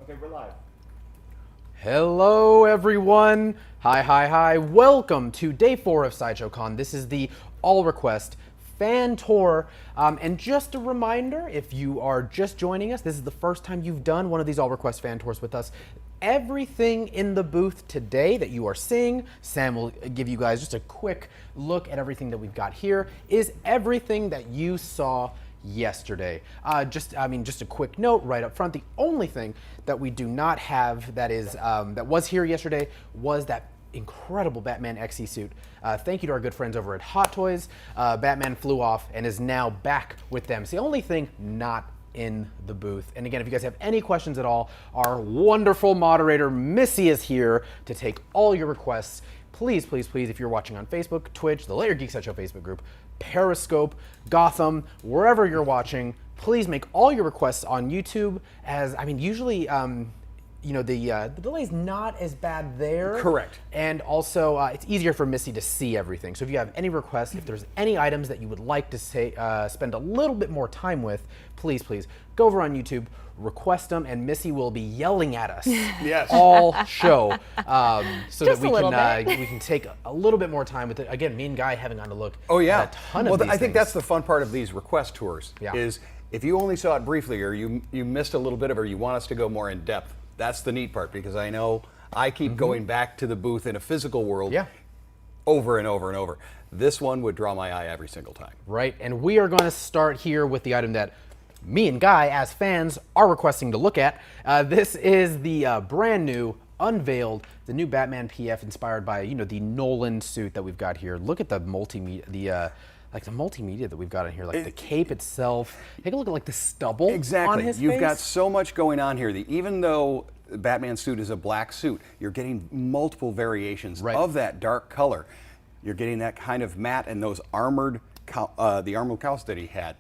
Okay, we're live. Hello, everyone. Hi. Welcome to day 4 of Sideshow Con. This is the All Request fan tour. And just a reminder, if you are just joining us, this is the first time you've done one of these All Request fan tours with us. Everything in the booth today that you are seeing, Sam will give you guys just a quick look at everything that we've got here, is everything that you saw yesterday. Just a quick note right up front. The only thing that we do not have that is that was here yesterday was that incredible Batman XE suit. Thank you to our good friends over at Hot Toys. Batman flew off and is now back with them. It's the only thing not in the booth. And again, if you guys have any questions at all, our wonderful moderator Missy is here to take all your requests. Please, if you're watching on Facebook, Twitch, the Layer Geek Sideshow Facebook group, Periscope, Gotham, wherever you're watching, please make all your requests on YouTube. As I mean, usually, the delay's not as bad there. Correct. And also, it's easier for Missy to see everything. So if you have any requests, if there's any items that you would like to spend a little bit more time with, please go over on YouTube, request them, and Missy will be yelling at us all show, so that we can take a little bit more time with it. Again, me and Guy having on to look at a ton of these I think things. that's the fun part of these request tours, Yeah. is if you only saw it briefly or you missed a little bit of it or you want us to go more in depth, that's the neat part, because I know I keep going back to the booth in a physical world over and over and over. This one would draw my eye every single time. Right, and we are going to start here with the item that me and Guy, as fans, are requesting to look at. This is the brand new, unveiled, the new Batman PF inspired by, the Nolan suit that we've got here. Look at the multimedia, the multimedia that we've got in here, like the cape itself. Take a look at like the stubble on his face. You've got so much going on here. Even though the Batman suit is a black suit, you're getting multiple variations of that dark color. You're getting that kind of matte and those armored, the armored cows that he had.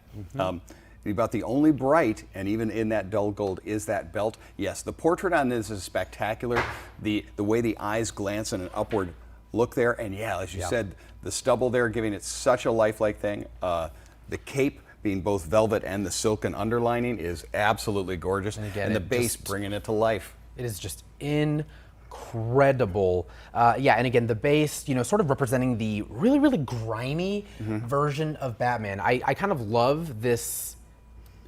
About the only bright, and even in that dull gold, is that belt. Yes, the portrait on this is spectacular. The way the eyes glance in an upward look there, and as you said, the stubble there giving it such a lifelike thing. The cape being both velvet and the silken underlining is absolutely gorgeous, and the base bringing it to life. It is just incredible. And again, the base, sort of representing the really grimy version of Batman. I kind of love this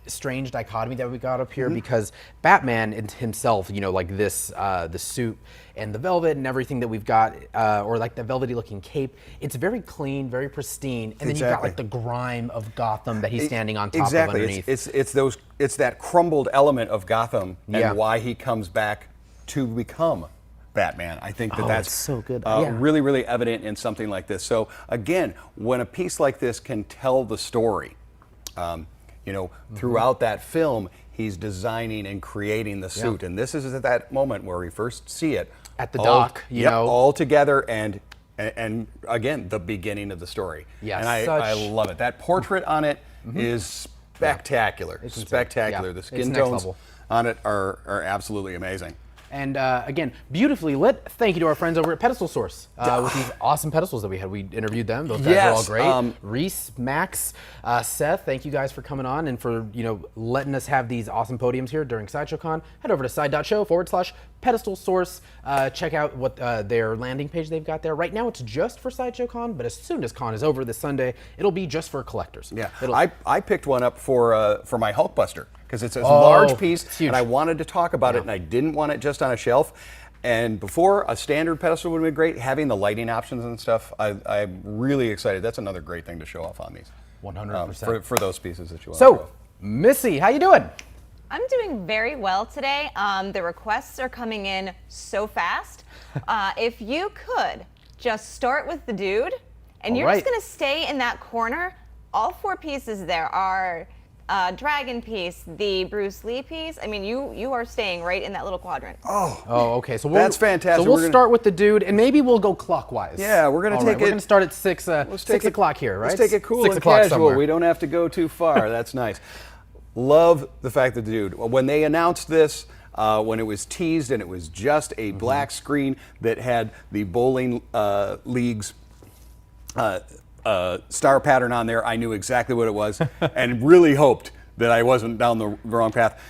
strange dichotomy that we got up here, because Batman himself, like this, the suit and the velvet and everything that we've got, or like the velvety looking cape, it's very clean, very pristine, and then you've got like the grime of Gotham that he's standing on top of underneath. It's that crumbled element of Gotham and why he comes back to become Batman. I think that's so good. Really evident in something like this. So again, when a piece like this can tell the story, throughout that film, he's designing and creating the suit. And this is at that moment where we first see it. At the dock, all together, and again, the beginning of the story. Yeah, and I love it. That portrait on it is spectacular. It's spectacular. The skin tones on it are absolutely amazing. And again, beautifully lit. Thank you to our friends over at Pedestal Source with these awesome pedestals that we had. We interviewed them. Those guys are all great. Reese, Max, Seth, thank you guys for coming on and for letting us have these awesome podiums here during Sideshow Con. Head over to side.show/Pedestal Source. Check out what their landing page they've got there. Right now it's just for Sideshow Con, but as soon as Con is over this Sunday, it'll be just for collectors. Yeah, I picked one up for my Hulkbuster, because it's a large piece, and I wanted to talk about it, and I didn't want it just on a shelf. And before, a standard pedestal would have been great. Having the lighting options and stuff, I'm really excited. That's another great thing to show off on these. 100%. For those pieces that you want to show off. Missy, how you doing? I'm doing very well today. The requests are coming in so fast. If you could just start with the dude, and you're just going to stay in that corner. All 4 pieces there are Dragon piece, the Bruce Lee piece. I mean, you are staying right in that little quadrant. Oh, okay. So that's fantastic. So we'll start with the dude, and maybe we'll go clockwise. Yeah, we're gonna take it. We're gonna start at 6 o'clock here, right? Let's take it cool and casual. Somewhere. We don't have to go too far. That's nice. Love the fact that the dude, when they announced this, when it was teased and it was just a black screen that had the bowling league's star pattern on there, I knew exactly what it was and really hoped that I wasn't down the wrong path.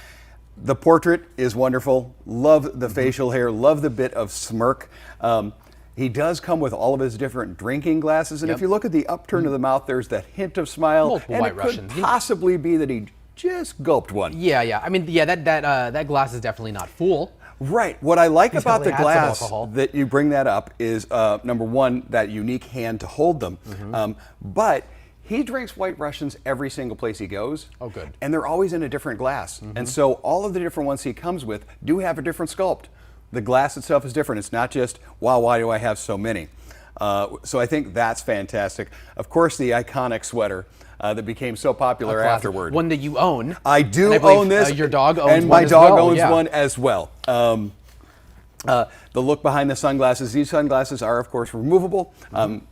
The portrait is wonderful. Love the facial hair. Love the bit of smirk. He does come with all of his different drinking glasses, and if you look at the upturn of the mouth, there's that hint of smile. Multiple and White it Russians. could possibly be that he just gulped one. Yeah. I mean, yeah, that glass is definitely not full. Right. What I like about the probably had glass some alcohol. that you bring that up is, number one, that unique hand to hold them. But he drinks White Russians every single place he goes. Oh, good. And they're always in a different glass. And so all of the different ones he comes with do have a different sculpt. The glass itself is different. It's not just, wow, why do I have so many? So I think that's fantastic. Of course, the iconic sweater that became so popular afterward. One that you own. I do and I believe, own this. Your dog owns and one my as dog well. owns Yeah. one as well. The look behind the sunglasses. These sunglasses are, of course, removable,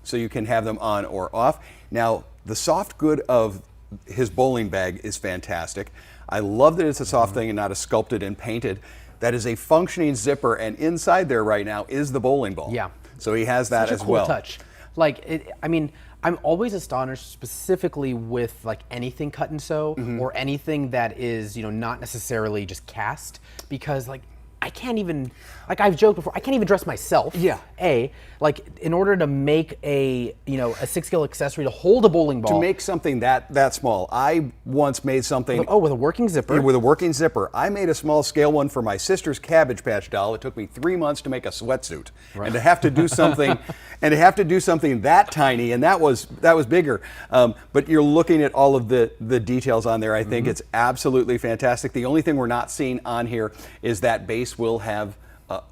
so you can have them on or off. Now, the soft good of his bowling bag is fantastic. I love that it's a soft thing and not a sculpted and painted. That is a functioning zipper, and inside there right now is the bowling ball. Yeah. So he has that Such as a cool well. touch. Like, I mean, I'm always astonished specifically with like anything cut and sew or anything that is, not necessarily just cast, because like I can't even, like I've joked before, I can't even dress myself. Yeah. Like in order to make a 6-scale accessory to hold a bowling ball. To make something that small, I once made something. Oh, with a working zipper. Yeah, with a working zipper. I made a small scale one for my sister's Cabbage Patch doll. It took me 3 months to make a sweatsuit, and to have to do something, that tiny, and that was bigger. But you're looking at all of the details on there. I think it's absolutely fantastic. The only thing we're not seeing on here is that base will have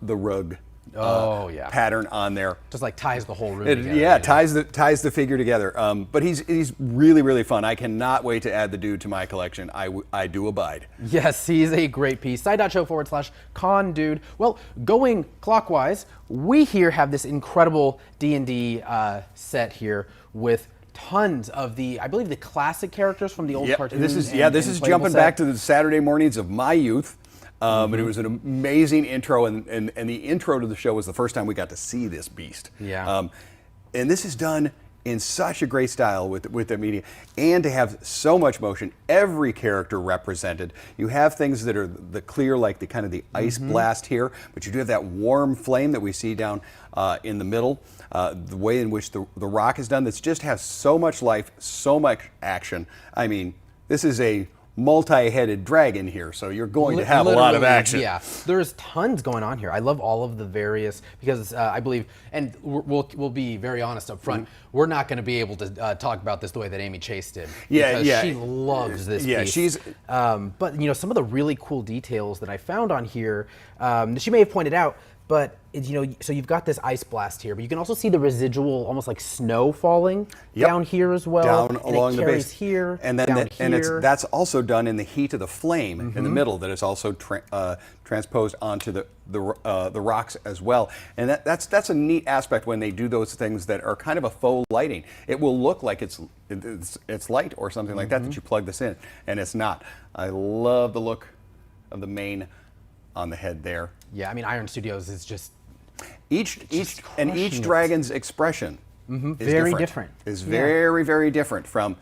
the rug. Pattern on there. Just like ties the whole room together. Yeah, ties the figure together. But he's really, really fun. I cannot wait to add the dude to my collection. I do abide. Yes, he's a great piece. Side.show/con dude. Well, going clockwise, we here have this incredible D&D set here with tons of I believe the classic characters from the old cartoons. This is jumping back to the Saturday mornings of my youth. And it was an amazing intro, and the intro to the show was the first time we got to see this beast. Yeah. And this is done in such a great style with the media, and to have so much motion, every character represented. You have things that are the clear, like the kind of the ice blast here, but you do have that warm flame that we see down in the middle. The way in which the rock is done, this just has so much life, so much action. I mean, this is a multi-headed dragon here, so you're going to have a lot of action. Yeah, there's tons going on here. I love all of the various, because I believe, and we'll be very honest up front, we're not going to be able to talk about this the way that Amy Chase did. Because she loves this piece. But some of the really cool details that I found on here, that she may have pointed out, but so you've got this ice blast here, but you can also see the residual, almost like snow falling down here as well. Down along the base here, and then that's also done in the heat of the flame in the middle. That is also transposed onto the rocks as well. And that's a neat aspect when they do those things that are kind of a faux lighting. It will look like it's light or something like that you plug this in, and it's not. I love the look of the mane on the head there. Yeah, I mean, Iron Studios is just each dragon's expression is very different. Is very, very different from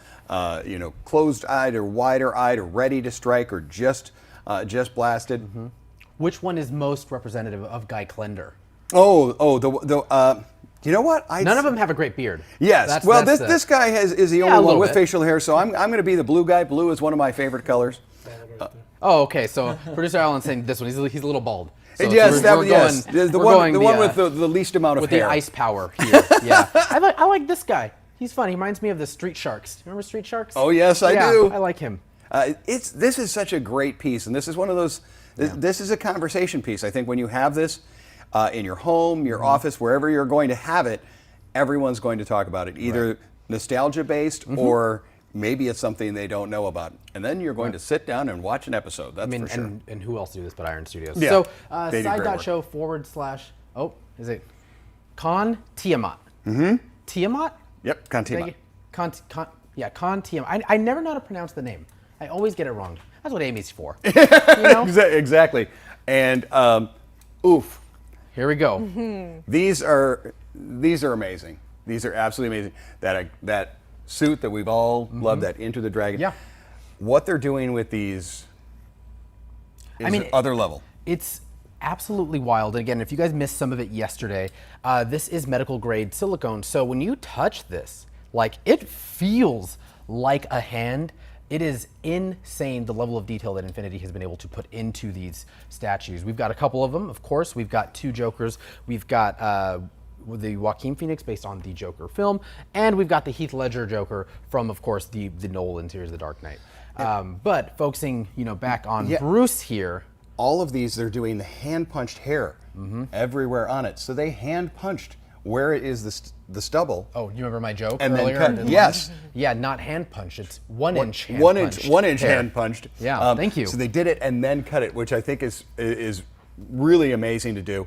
closed-eyed or wider-eyed or ready to strike or just blasted. Which one is most representative of Guy Klender? You know what? None of them have a great beard. Yes. This guy is the only one with facial hair, so I'm going to be the blue guy. Blue is one of my favorite colors. Okay. So producer Alan's saying this one. He's a little bald. So, yes, the one with the least amount of with hair. The ice power here. Yeah. I like this guy. He's fun. He reminds me of the Street Sharks. Remember Street Sharks? Oh yes, I do. I like him. This is such a great piece, and this is one of those. This is a conversation piece. I think when you have this in your home, your office, wherever you're going to have it, everyone's going to talk about it, either nostalgia based or maybe it's something they don't know about. And then you're going to sit down and watch an episode. That's for sure. And who else do this but Iron Studios? Yeah, so side.show / is it Con Tiamat? Tiamat? Yep, Con Tiamat. Con Tiamat. I never know how to pronounce the name. I always get it wrong. That's what Amy's for. Exactly. And oof. Here we go. These are amazing. These are absolutely amazing. That suit that we've all loved, that Into the Dragon. Yeah. What they're doing with these other level. It's absolutely wild. And again, if you guys missed some of it yesterday, this is medical grade silicone. So when you touch this, like, it feels like a hand. It is insane, the level of detail that Infinity has been able to put into these statues. We've got a couple of them, of course. We've got 2 Jokers. We've got the Joaquin Phoenix based on the Joker film, and we've got the Heath Ledger Joker from, of course, the Nolan series, The Dark Knight. But focusing, back on Bruce here. All of these, they're doing the hand-punched hair everywhere on it. So they hand-punched where it is the stubble. Oh, you remember my joke and earlier? Then cut, yes. Yeah, not hand-punched. It's 1 inch hand punched. 1 inch hand-punched. Yeah, thank you. So they did it and then cut it, which I think is really amazing to do.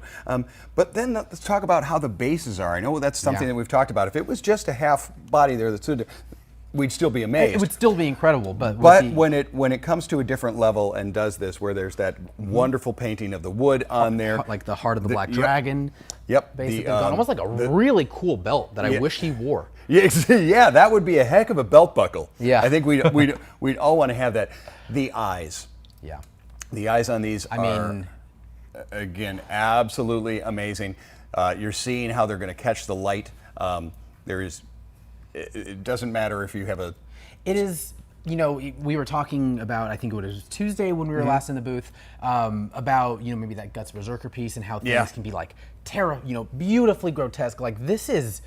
But then let's talk about how the bases are. I know that's something that we've talked about. If it was just a half body there, we'd still be amazed. It would still be incredible, but when it comes to a different level and does this, where there's that wonderful painting of the wood on there, like the heart of the Black Dragon. Yep. Basically, almost like a really cool belt that I wish he wore. Yeah, that would be a heck of a belt buckle. Yeah. I think we'd all want to have that. The eyes. Yeah. The eyes on these are, again, absolutely amazing. You're seeing how they're going to catch the light. It doesn't matter if you have a... It is, we were talking about, I think it was Tuesday when we were last in the booth, about, maybe that Guts Berserker piece and how things can be like beautifully grotesque. Like, this is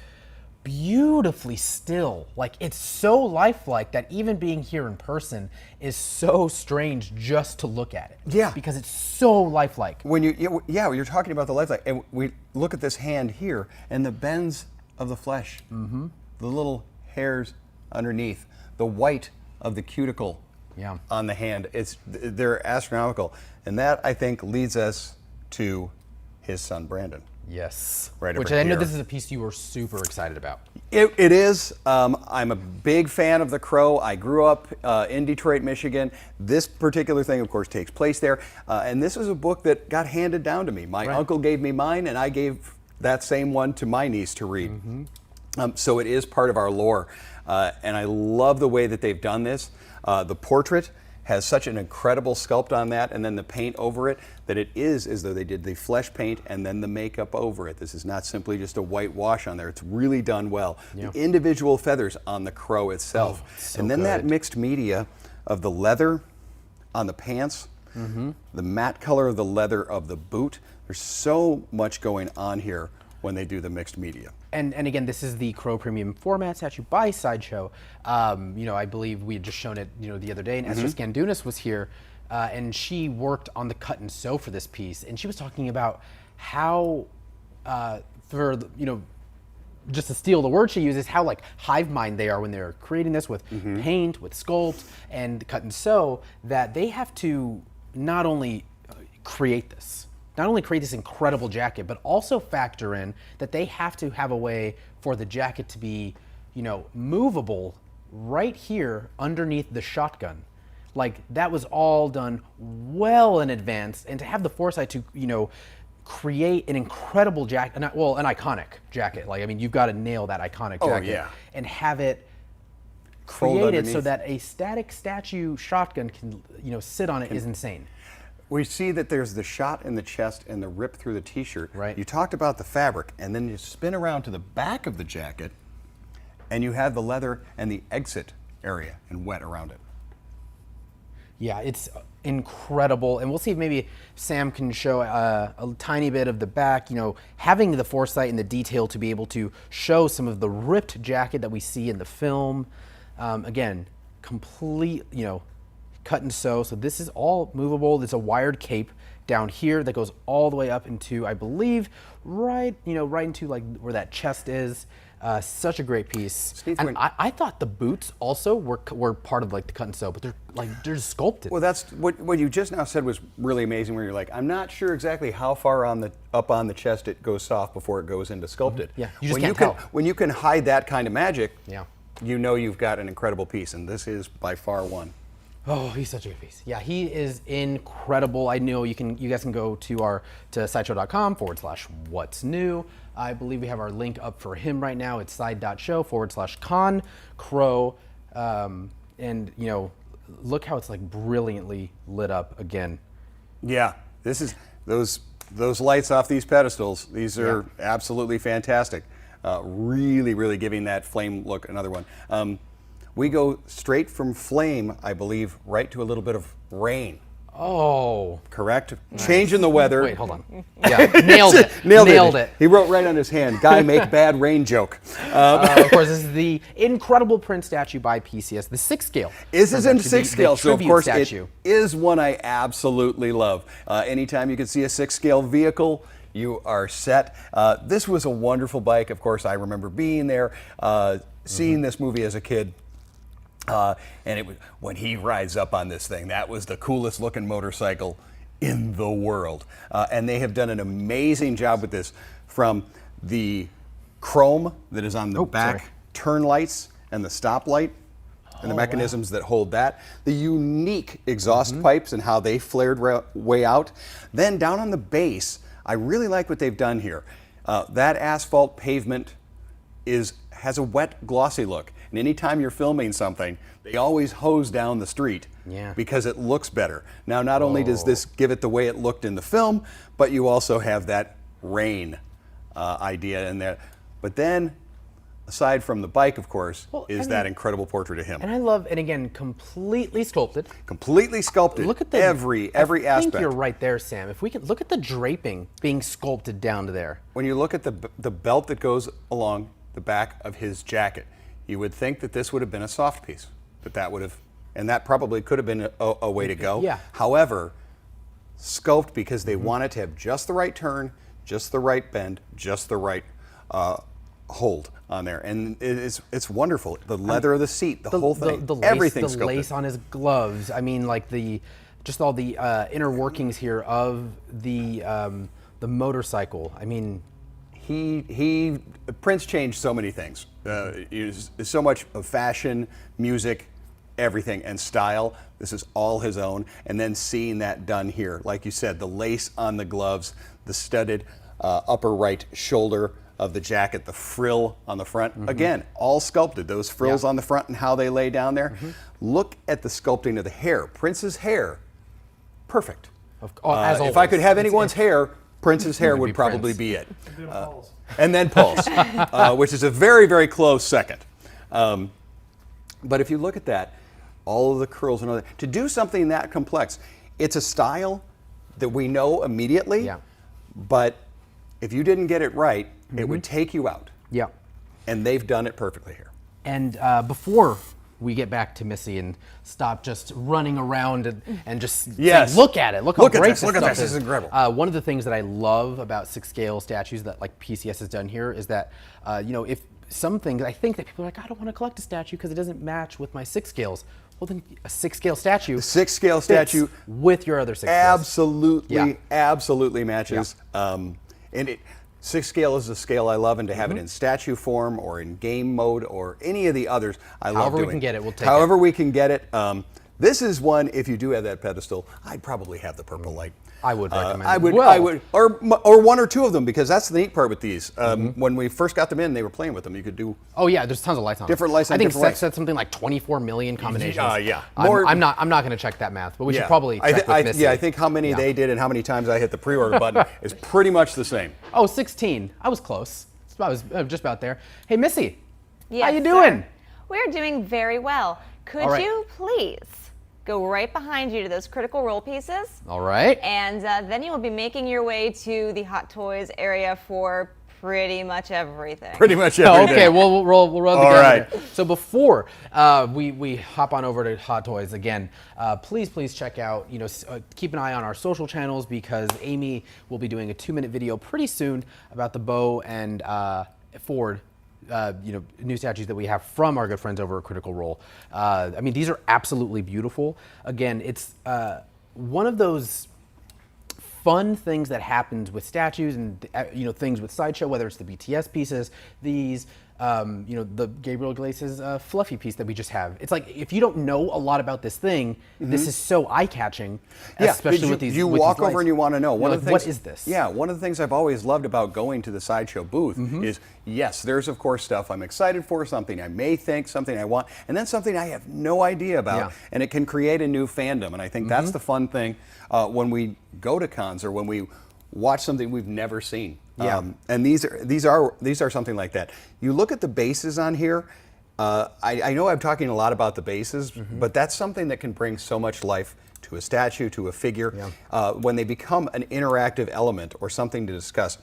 beautifully still. Like, it's so lifelike that even being here in person is so strange just to look at it. Yeah. Because it's so lifelike. When you're talking about the lifelike, and we look at this hand here and the bends of the flesh. The little hairs underneath, the white of the cuticle on the hand. They're astronomical. And that, I think, leads us to his son, Brandon. Yes. Right Which over I know here. this is a piece you were super excited about. It is. I'm a big fan of The Crow. I grew up in Detroit, Michigan. This particular thing, of course, takes place there. And this was a book that got handed down to me. My uncle gave me mine, and I gave that same one to my niece to read. So it is part of our lore, and I love the way that they've done this. The portrait has such an incredible sculpt on that, and then the paint over it, that it is as though they did the flesh paint and then the makeup over it. This is not simply just a white wash on there. It's really done well. The individual feathers on the crow itself. So and then good. that mixed media of the leather on the pants, the matte color of the leather of the boot. There's so much going on here when they do the mixed media. And again, this is the Crow Premium Format statue by Sideshow. I believe we had just shown it, the other day, and Esther Scandunas was here, and she worked on the cut and sew for this piece, and she was talking about how, just to steal the word she uses, how like hive mind they are when they're creating this with paint, with sculpt, and cut and sew, that they have to not only create this incredible jacket, but also factor in that they have to have a way for the jacket to be, movable right here underneath the shotgun. Like, that was all done well in advance, and to have the foresight to, create an incredible jacket, an iconic jacket. Like, I mean, you've got to nail that iconic jacket and have it created so that a static statue shotgun can, sit on it is insane. We see that there's the shot in the chest and the rip through the t-shirt. Right. You talked about the fabric, and then you spin around to the back of the jacket, and you have the leather and the exit area and wet around it. Yeah, it's incredible. And we'll see if maybe Sam can show a tiny bit of the back, having the foresight and the detail to be able to show some of the ripped jacket that we see in the film. Again, complete, cut and sew. So this is all movable. There's a wired cape down here that goes all the way up into, I believe, right into like where that chest is. Such a great piece. Steve, and I thought the boots also were part of like the cut and sew, but they're sculpted. Well, that's what you just now said was really amazing. Where you're like, I'm not sure exactly how far up on the chest it goes soft before it goes into sculpted. Yeah, you just can't tell. When you can hide that kind of magic, Yeah. You've got an incredible piece, and this is by far one. Oh, he's such a good piece. Yeah, he is incredible. I know you guys can go to sideshow.com/what's new. I believe we have our link up for him right now. It's side.show/con crow. And look how it's like brilliantly lit up again. Yeah, this is those lights off these pedestals. These are absolutely fantastic. Really, really giving that flame look. Another one. We go straight from flame, I believe, right to a little bit of rain. Oh. Correct? Nice. Changing the weather. Wait, hold on. Yeah, nailed it. Nailed it. He wrote right on his hand, guy make bad rain joke. Of course, this is the incredible Prince statue by PCS, the 6 scale. This is in 6 scale, so of course statue. It is one I absolutely love. Anytime you can see a 6 scale vehicle, you are set. This was a wonderful bike. Of course, I remember being there, seeing this movie as a kid. And it was, when he rides up on this thing, that was the coolest looking motorcycle in the world. And they have done an amazing job with this, from the chrome that is on the back turn lights and the stoplight and the mechanisms that hold that, the unique exhaust pipes and how they flared way out. Then down on the base, I really like what they've done here. That asphalt pavement has a wet, glossy look. And anytime you're filming something, they always hose down the street because it looks better. Now, not only does this give it the way it looked in the film, but you also have that rain idea in there. But then, aside from the bike, of course, that incredible portrait of him. And I love, and again, completely sculpted. Completely sculpted. Look at the every aspect. I think you're right there, Sam. If we can look at the draping being sculpted down to there. When you look at the belt that goes along the back of his jacket, you would think that this would have been a soft piece, and that probably could have been a way to go. Yeah. However, sculpt, because they wanted to have just the right turn, just the right bend, just the right hold on there, and it's wonderful. The leather of the seat, the whole thing, everything's sculpted. The lace on his gloves. I mean, like just all the inner workings here of the motorcycle. I mean. Prince changed so many things. So much of fashion, music, everything, and style. This is all his own. And then seeing that done here, like you said, the lace on the gloves, the studded upper right shoulder of the jacket, the frill on the front. Again, all sculpted. Those frills on the front and how they lay down there. Look at the sculpting of the hair. Prince's hair, perfect. If I could have anyone's hair, Prince's hair would probably be it. And then Paul's, which is a very, very close second. But if you look at that, all of the curls and all that, to do something that complex, it's a style that we know immediately, but if you didn't get it right, it would take you out. Yeah. And they've done it perfectly here. And before we get back to Missy and stop just running around and just say, look at it. Look how great this stuff is. This is incredible. One of the things that I love about 6 scale statues that like PCS has done here is that, if some things, I think that people are like, I don't want to collect a statue because it doesn't match with my 6 scales. Well, then a 6 scale statue. The 6 scale statue with your other 6 scales. Absolutely matches. And 6 scale is a scale I love, and to have it in statue form or in game mode or any of the others, I love doing. However we can get it, we'll take it. However we can get it. This is one, if you do have that pedestal, I'd probably have the purple light. I would recommend I would, or one or two of them, because that's the neat part with these. When we first got them in, they were playing with them. You could do. Oh yeah, there's tons of lights on. Different lights on I think different Seth said something like 24 million combinations. Yeah. I'm not going to check that math, but we should probably check with Missy. I think how many they did and how many times I hit the pre-order button is pretty much the same. Oh, 16. I was close. I was just about there. Hey, Missy. Yes, how you doing? Sir. We're doing very well. Could you please go right behind you to those critical role pieces? All right. And then you will be making your way to the Hot Toys area for pretty much everything. Pretty much everything. Okay, we'll run the All right. So before we hop on over to Hot Toys again, please check out, keep an eye on our social channels, because Amy will be doing a 2-minute video pretty soon about the Bow and Ford new statues that we have from our good friends over at Critical Role. I mean, these are absolutely beautiful. Again, it's one of those fun things that happens with statues and things with Sideshow, whether it's the BTS pieces, these the Gabriel Iglesias fluffy piece that we just have. It's like, if you don't know a lot about this thing, this is so eye-catching, especially with these. You with walk these lights. over and you want to know. One of the things, what is this? Yeah, one of the things I've always loved about going to the Sideshow booth is, yes, there's of course stuff I'm excited for, something I may think, something I want, and then something I have no idea about, and it can create a new fandom. And I think that's the fun thing when we go to cons or when we watch something we've never seen. And these are something like that. You look at the bases on here. I know I'm talking a lot about the bases, but that's something that can bring so much life to a statue, to a figure, when they become an interactive element or something to discuss.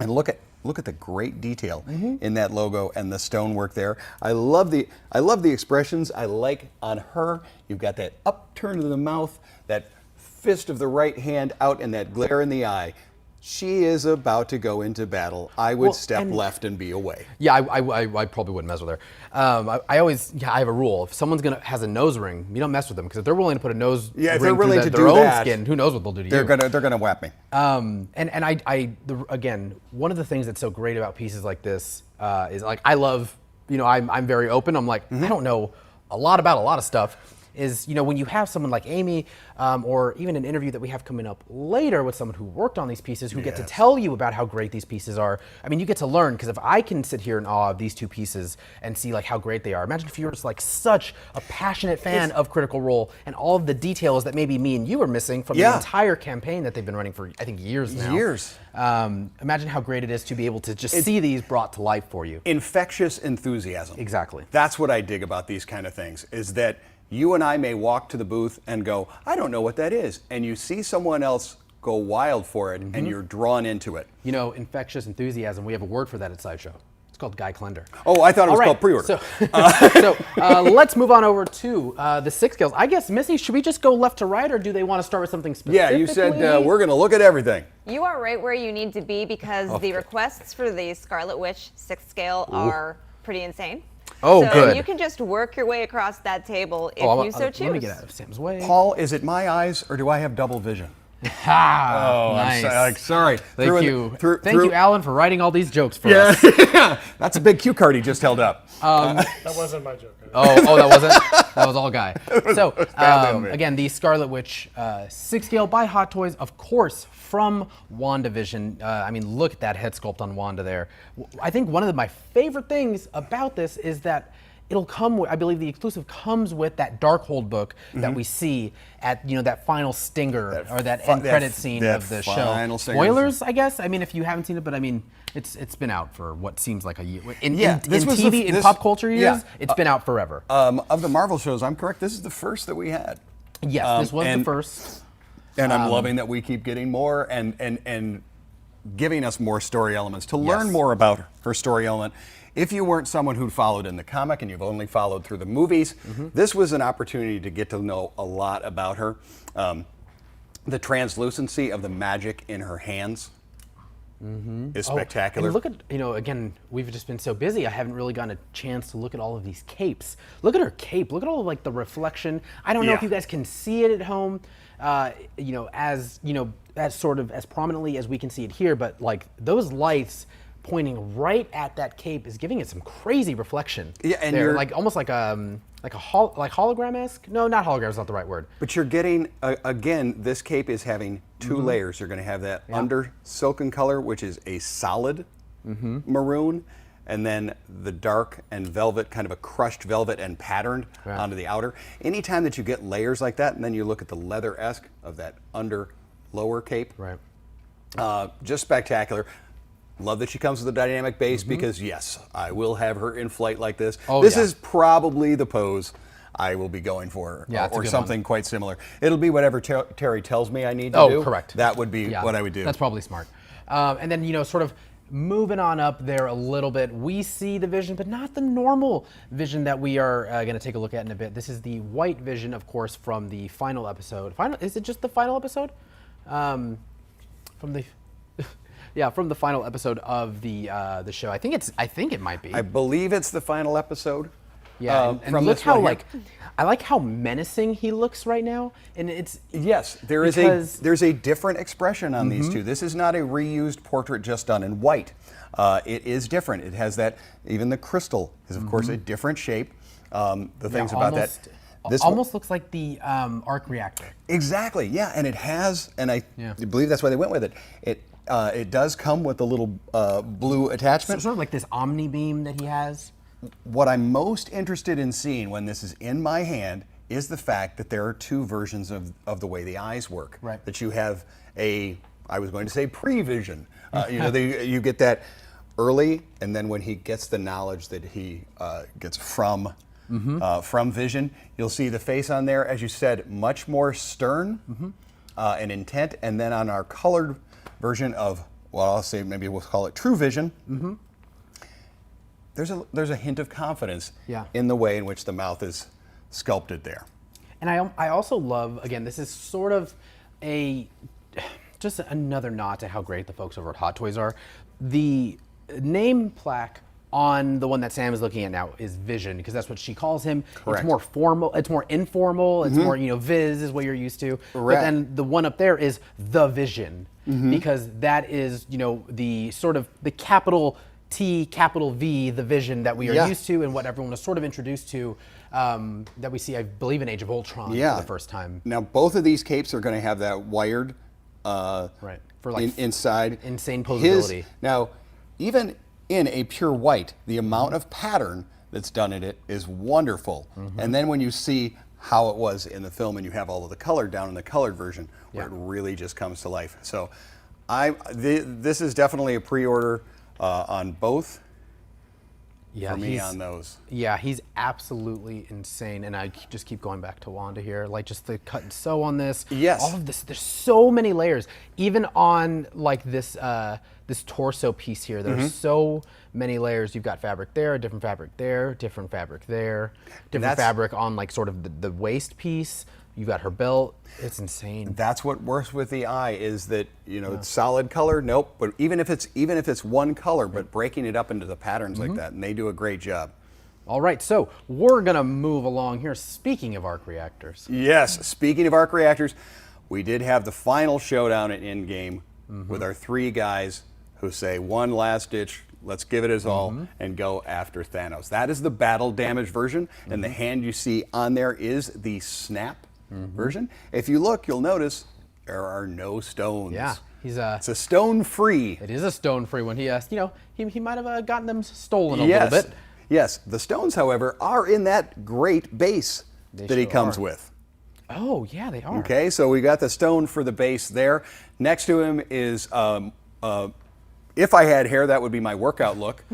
And look at the great detail in that logo and the stonework there. I love the expressions I like on her. You've got that upturn of the mouth, that fist of the right hand out, and that glare in the eye. She is about to go into battle. I would step left and be away. Yeah, I probably wouldn't mess with her. I have a rule. If someone's has a nose ring, you don't mess with them, because if they're willing to put a nose ring through their own skin, who knows what they'll do to you? They're gonna whap me. Again, one of the things that's so great about pieces like this is, like, I love, I'm very open. I'm like, I don't know a lot about a lot of stuff. Is, when you have someone like Amy, or even an interview that we have coming up later with someone who worked on these pieces, who get to tell you about how great these pieces are. I mean, you get to learn, because if I can sit here in awe of these two pieces and see like how great they are, imagine if you were just like such a passionate fan of Critical Role and all of the details that maybe me and you are missing from the entire campaign that they've been running for, I think, years now. Imagine how great it is to be able to just see these brought to life for you. Infectious enthusiasm. Exactly. That's what I dig about these kind of things, is that you and I may walk to the booth and go, I don't know what that is. And you see someone else go wild for it, and you're drawn into it. Infectious enthusiasm, we have a word for that at Sideshow. It's called Guy Klender. Oh, I thought it was called pre-order. So let's move on over to the 6 scales. I guess, Missy, should we just go left to right, or do they want to start with something specific? Yeah, you said we're going to look at everything. You are right where you need to be, because the requests for the Scarlet Witch 6 scale are pretty insane. Oh, so good. You can just work your way across that table if you so choose. Let me get out of Sam's way. Paul, is it my eyes, or do I have double vision? Nice. I'm sorry. Thank you. Thank you, Alan, for writing all these jokes for us. That's a big cue card he just held up. That wasn't my joke. Oh, that wasn't? That was all Guy. So, again, the Scarlet Witch 6 scale by Hot Toys, of course, from WandaVision. I mean, look at that head sculpt on Wanda there. I think one of my favorite things about this is that it'll come with, I believe the exclusive comes with that Darkhold book that we see at, that final stinger, or that end credit scene of the show. Spoilers, I guess. I mean, if you haven't seen it, but I mean, it's been out for what seems like a year. In TV, in pop culture years, it's been out forever. Of the Marvel shows, I'm correct, this is the first that we had. Yes, this was the first. And I'm loving that we keep getting more and giving us more story elements to learn more about her story element. If you weren't someone who followed in the comic and you've only followed through the movies, this was an opportunity to get to know a lot about her. The translucency of the magic in her hands is spectacular. And look at, again, we've just been so busy, I haven't really gotten a chance to look at all of these capes. Look at her cape. Look at all of, like, the reflection. I don't know if you guys can see it at home, as sort of as prominently as we can see it here, but like those lights pointing right at that cape is giving it some crazy reflection. Yeah, and you're you're like almost like hologram-esque. No, not hologram is not the right word. But you're getting again. This cape is having 2 layers. You're going to have that under silken color, which is a solid maroon, and then the dark and velvet, kind of a crushed velvet and patterned onto the outer. Anytime that you get layers like that, and then you look at the leather-esque of that under lower cape, just spectacular. Love that she comes with a dynamic base, because yes, I will have her in flight like this. This is probably the pose I will be going for, or something quite similar. It'll be whatever Terry tells me I need to do. Correct. That would be what I would do. That's probably smart. And then, sort of moving on up there a little bit, we see the Vision, but not the normal Vision that we are going to take a look at in a bit. This is the white Vision, of course, from the final episode. Is it just the final episode? From the final episode of the show. I think it might be. I believe it's the final episode. Yeah, and from look this how one here. I like how menacing he looks right now, and it's Yes, there's a different expression on these two. This is not a reused portrait just done in white. It is different. It has that, even the crystal is of course a different shape. The things about that. This almost looks like the arc reactor. Exactly, yeah, and it has, and I believe that's why they went with it. It does come with a little blue attachment. So, sort of like this omni beam that he has. What I'm most interested in seeing when this is in my hand is the fact that there are two versions of the way the eyes work. Right. That you have I was going to say pre-vision. You get that early, and then when he gets the knowledge that he gets from vision, you'll see the face on there, as you said, much more stern and intent. And then on our colored version of, well, I'll say maybe we'll call it true vision, there's a hint of confidence in the way in which the mouth is sculpted there. And I also love, again, this is sort of just another nod to how great the folks over at Hot Toys are. The name plaque on the one that Sam is looking at now is Vision, because that's what she calls him. Correct. It's more formal, it's more informal, it's more, Viz is what you're used to. Correct. But then the one up there is the Vision, because that is, the sort of the capital T, capital V, the Vision that we are used to and what everyone was sort of introduced to, that we see, I believe, in Age of Ultron for the first time. Now, both of these capes are going to have that wired for like inside. Insane posability. Now, even in a pure white, the amount of pattern that's done in it is wonderful. And then when you see how it was in the film and you have all of the color down in the colored version, where it really just comes to life. So this is definitely a pre-order on both. For me on those. Yeah, he's absolutely insane, and I just keep going back to Wanda here, like just the cut and sew on this. Yes. All of this, there's so many layers. Even on like this this torso piece here, there's so many layers. You've got fabric there, different fabric there, different fabric there, different fabric on like sort of the waist piece. You've got her belt. It's insane. That's what works with the eye, is that it's solid color. Nope. But even if it's one color, but breaking it up into the patterns like that, and they do a great job. All right, so we're gonna move along here. Speaking of arc reactors. Yes. Speaking of arc reactors, we did have the final showdown at Endgame with our three guys who say one last ditch. Let's give it his all and go after Thanos. That is the battle damage version, and the hand you see on there is the snap version. If you look, you'll notice there are no stones. Yeah, it's a stone-free. It is a stone-free one. He he might have gotten them stolen a little bit. Yes, the stones, however, are in that great base that he comes with. Oh, yeah, they are. Okay, so we got the stone for the base there. Next to him is, if I had hair, that would be my workout look,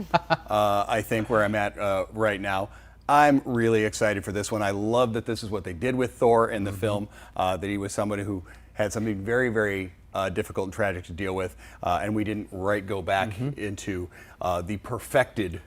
I think, where I'm at right now. I'm really excited for this one. I love that this is what they did with Thor in the film, that he was somebody who had something very, very difficult and tragic to deal with, and we didn't go back into the perfected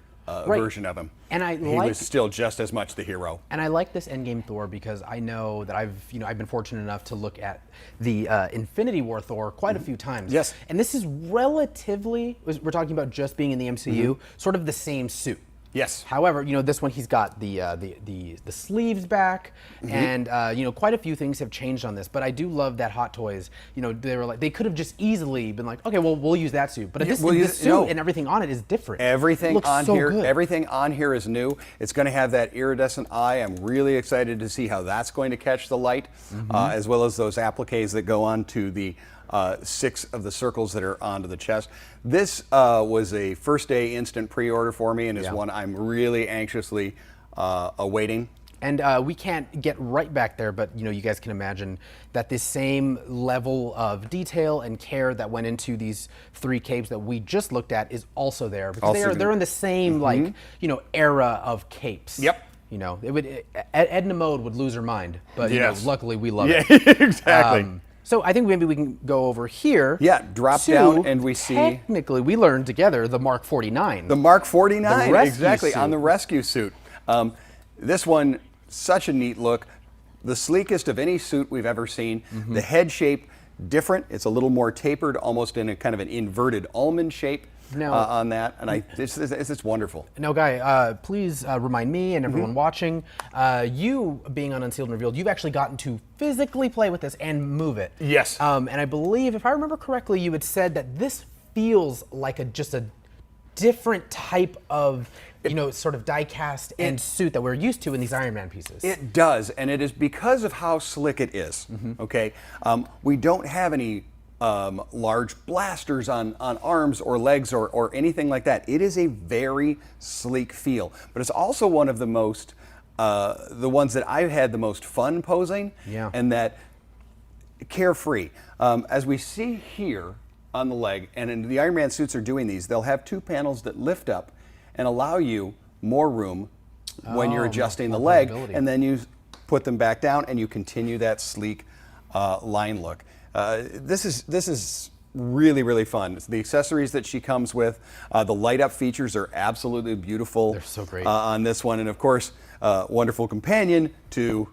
version of him. And he was still just as much the hero. And I like this Endgame Thor because I know that I've been fortunate enough to look at the Infinity War Thor quite a few times. Yes. And this is relatively, we're talking about just being in the MCU, sort of the same suit. Yes. However, this one he's got the sleeves back, and quite a few things have changed on this. But I do love that Hot Toys. They were like, they could have just easily been like, okay, well, we'll use that suit. But this suit and everything on it is different. Everything looks on so here, good. everything on here is new. It's going to have that iridescent eye. I'm really excited to see how that's going to catch the light, as well as those appliques that go on to the 6 of the circles that are onto the chest. This was a first day instant pre-order for me, and is one I'm really anxiously awaiting. And we can't get right back there, but you guys can imagine that this same level of detail and care that went into these 3 capes that we just looked at is also there, because they're in the same era of capes. Yep. Edna Mode would lose her mind, but luckily we love it. Exactly. So I think maybe we can go over here. Yeah, drop down and we see. Technically, we learned together the Mark 49. The Mark 49, exactly, suit. on the rescue suit. This one, such a neat look. The sleekest of any suit we've ever seen. The head shape different. It's a little more tapered, almost in a kind of an inverted almond shape on that. And it's wonderful. Now, Guy, please remind me and everyone watching, you being on Unsealed and Revealed, you've actually gotten to physically play with this and move it. Yes. And I believe, if I remember correctly, you had said that this feels like just a different type of sort of die-cast and suit that we're used to in these Iron Man pieces. It does, and it is because of how slick it is, okay? We don't have any large blasters on arms or legs or anything like that. It is a very sleek feel, but it's also one of the most, the ones that I've had the most fun posing, and that carefree. As we see here on the leg, and the Iron Man suits are doing these, they'll have two panels that lift up and allow you more room when you're adjusting the leg, and then you put them back down and you continue that sleek line look. This is really, really fun. The accessories that she comes with, the light up features are absolutely beautiful. They're so great on this one, and of course, wonderful companion to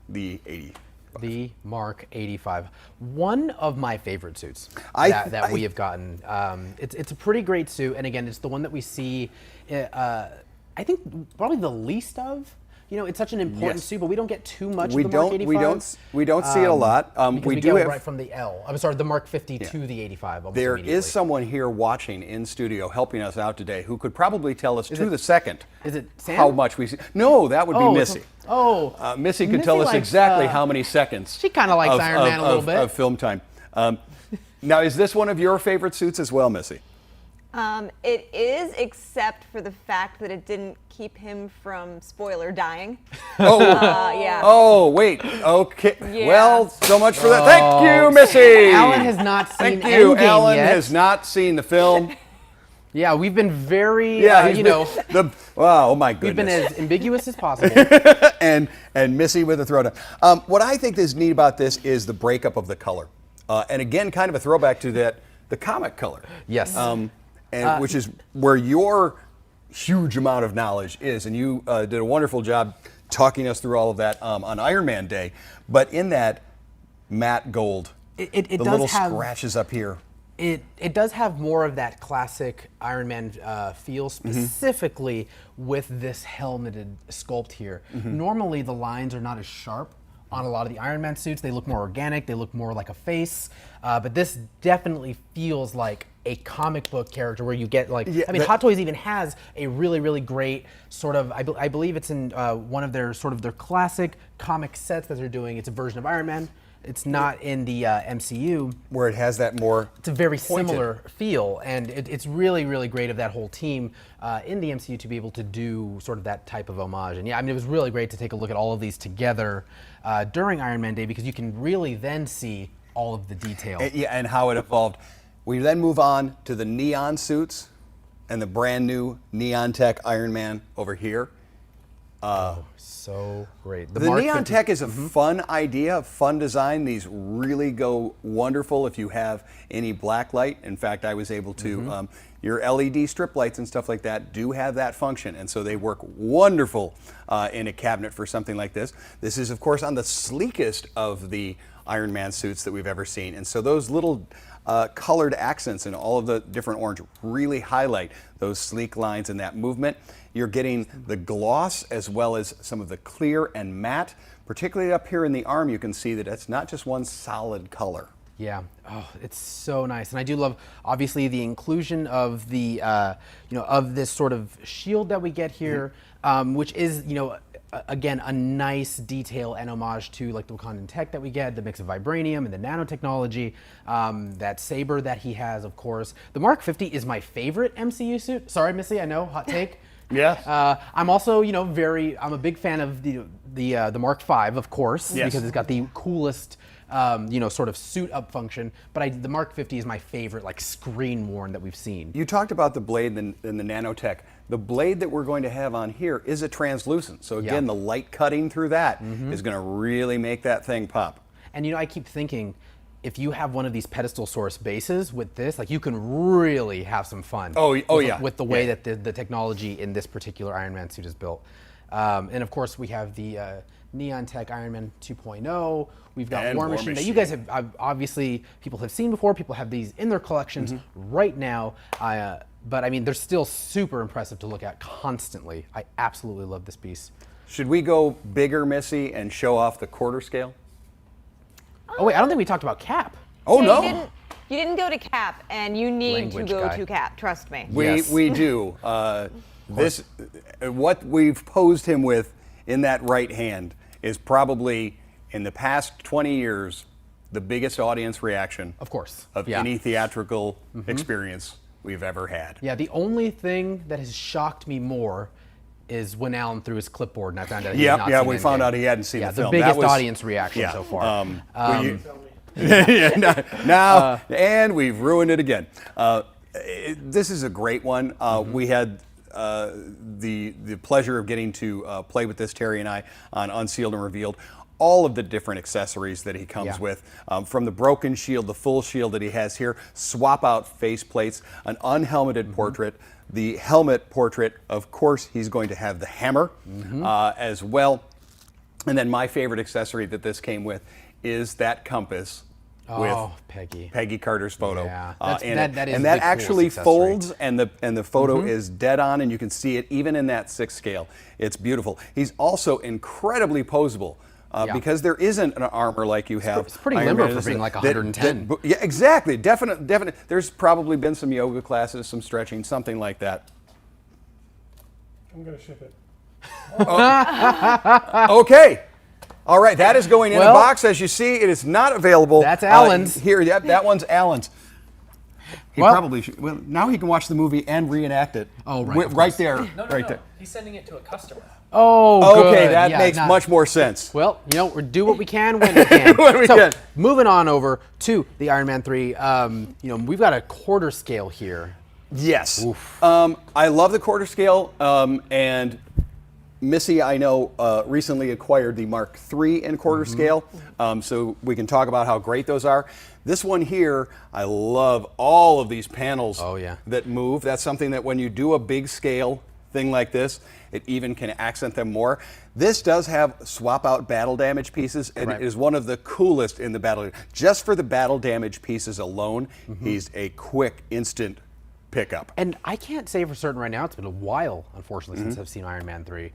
the 80. The Mark 85. One of my favorite suits that we have gotten. It's a pretty great suit, and again, it's the one that we see, I think, probably the least of. It's such an important suit, but we don't get too much of the Mark 85. We don't see it a lot. We do have right from the L. I'm sorry, the Mark 50 to the 85. There is someone here watching in studio helping us out today who could probably tell us the second is it Sam? how much we see. No, that would be Missy. Missy could tell us exactly how many seconds. She kind of likes Iron Man a little bit. Of film time. Now, is this one of your favorite suits as well, Missy? It is, except for the fact that it didn't keep him from, spoiler, dying. Yeah. Oh, wait. Okay. Yeah. Well, so much for that. Thank you, Missy. Alan has not seen Thank you. Endgame Alan yet. has not seen the film. Yeah, we've been very, wow, oh my goodness. We've been as ambiguous as possible. and Missy with a throwdown. What I think is neat about this is the breakup of the color. And again, kind of a throwback to the comic color. Yes. And which is where your huge amount of knowledge is. And you did a wonderful job talking us through all of that on Iron Man Day. But in that matte gold, it the does little have, scratches up here. It does have more of that classic Iron Man feel, specifically with this helmeted sculpt here. Normally the lines are not as sharp on a lot of the Iron Man suits. They look more organic, they look more like a face, but this definitely feels like a comic book character where you get like, Hot Toys even has a really, really great sort of, I believe it's in one of their sort of their classic comic sets that they're doing. It's a version of Iron Man. It's not in the MCU. Where it has that more It's a very pointed similar feel, and it's really, really great of that whole team in the MCU to be able to do sort of that type of homage. And yeah, I mean, it was really great to take a look at all of these together during Iron Man Day, because you can really then see all of the detail. And how it evolved. We then move on to the neon suits and the brand new Neon Tech Iron Man over here. So great. The Neon Tech is a fun idea, a fun design. These really go wonderful if you have any black light. In fact, I was able to, your LED strip lights and stuff like that do have that function, and so they work wonderful in a cabinet for something like this. This is, of course, on the sleekest of the Iron Man suits that we've ever seen, and so those little colored accents and all of the different orange really highlight those sleek lines and that movement. You're getting the gloss as well as some of the clear and matte. Particularly up here in the arm, you can see that it's not just one solid color. Yeah, oh, it's so nice, and I do love, obviously, the inclusion of the, of this sort of shield that we get here, which is, again, a nice detail and homage to like the Wakandan tech that we get, the mix of vibranium and the nanotechnology, that saber that he has, of course. The Mark 50 is my favorite MCU suit. Sorry, Missy, I know, hot take. Yes. I'm also, I'm a big fan of the Mark 5, of course, because it's got the coolest, sort of suit up function. But the Mark 50 is my favorite, like screen worn that we've seen. You talked about the blade and the nanotech. The blade that we're going to have on here is a translucent. So again, the light cutting through that is going to really make that thing pop. And I keep thinking, if you have one of these pedestal source bases with this, like you can really have some fun. Yeah. With the way that the technology in this particular Iron Man suit is built. And of course, we have the Neon Tech Iron Man 2.0. We've got And War War Machine that Machine. you guys have obviously people have seen before. People have these in their collections right now. But I mean, they're still super impressive to look at constantly. I absolutely love this piece. Should we go bigger, Missy, and show off the quarter scale? Oh wait, I don't think we talked about Cap. Oh, Yeah, no. You didn't go to Cap, and you need Language to go guy. to Cap. Trust me. Yes. We do. What we've posed him with in that right hand is probably, in the past 20 years, the biggest audience reaction Of course. of Yeah. any theatrical experience we've ever had. Yeah, the only thing that has shocked me more is when Alan threw his clipboard and I found out he had not Yeah, seen we Endgame. found out he hadn't seen Yeah, the the film. biggest That was- audience reaction yeah, so far. now, and we've ruined it again. This is a great one. We had the pleasure of getting to play with this, Terry and I, on Unsealed and Revealed. All of the different accessories that he comes Yeah. with, from the broken shield, the full shield that he has here, swap out face plates, an unhelmeted portrait, the helmet portrait. Of course, he's going to have the hammer as well. And then my favorite accessory that this came with is that compass with Oh, Peggy. Peggy Carter's photo. Yeah. in That- it. that is and the that coolest actually accessory. folds, and the photo is dead on, and you can see it even in that 6 scale. It's beautiful. He's also incredibly posable. Yeah. Because there isn't an armor like you have. It's pretty Iron limber Man for being like that- 110. yeah, exactly. Definite. There's probably been some yoga classes, some stretching, something like that. I'm going to ship it. Okay. All right, that is going in Well, a box. As you see, it is not available. That's Alan's. Here, yep, that one's Alan's. He Well- probably should. Well, now he can watch the movie and reenact it. Oh, right, Right, of right course. there. No, right there. He's sending it to a customer. Oh, Okay, good. that Yeah, makes nah. much more sense. Well, you know, we do what we can when we can. When we so, can. moving on over to the Iron Man 3. You know, we've got a quarter scale here. Yes. I love the quarter scale, and Missy, I know, recently acquired the Mark III in quarter scale, so we can talk about how great those are. This one here, I love all of these panels Oh, yeah. that move. That's something that when you do a big scale thing like this, it even can accent them more. This does have swap out battle damage pieces, and Right. it is one of the coolest in the battle. Just for the battle damage pieces alone, he's a quick, instant pickup. And I can't say for certain right now, it's been a while, unfortunately, since I've seen Iron Man 3.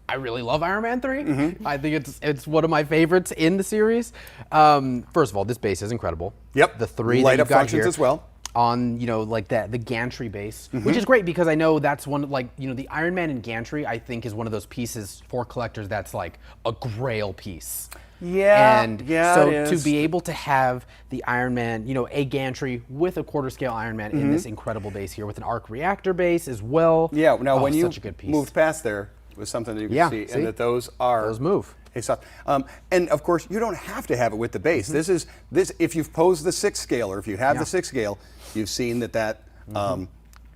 I really love Iron Man 3. I think it's one of my favorites in the series. First of all, this base is incredible. Yep. The 3 Light that you've up got functions here as well. on, you know, like the gantry base, which is great because I know that's one, like, you know, the Iron Man and gantry, I think, is one of those pieces for collectors that's like a grail piece. Yeah, And yeah, so it to is. be able to have the Iron Man, you know, a gantry with a quarter scale Iron Man in this incredible base here with an arc reactor base as well. Yeah, now Oh, when you such a good piece. moved past there, it was something that you could Yeah, see, see? and that those are Those move. Hey, so, and of course, you don't have to have it with the base. This is if you've posed the 6 scale, or if you have Yeah. the 6 scale, you've seen that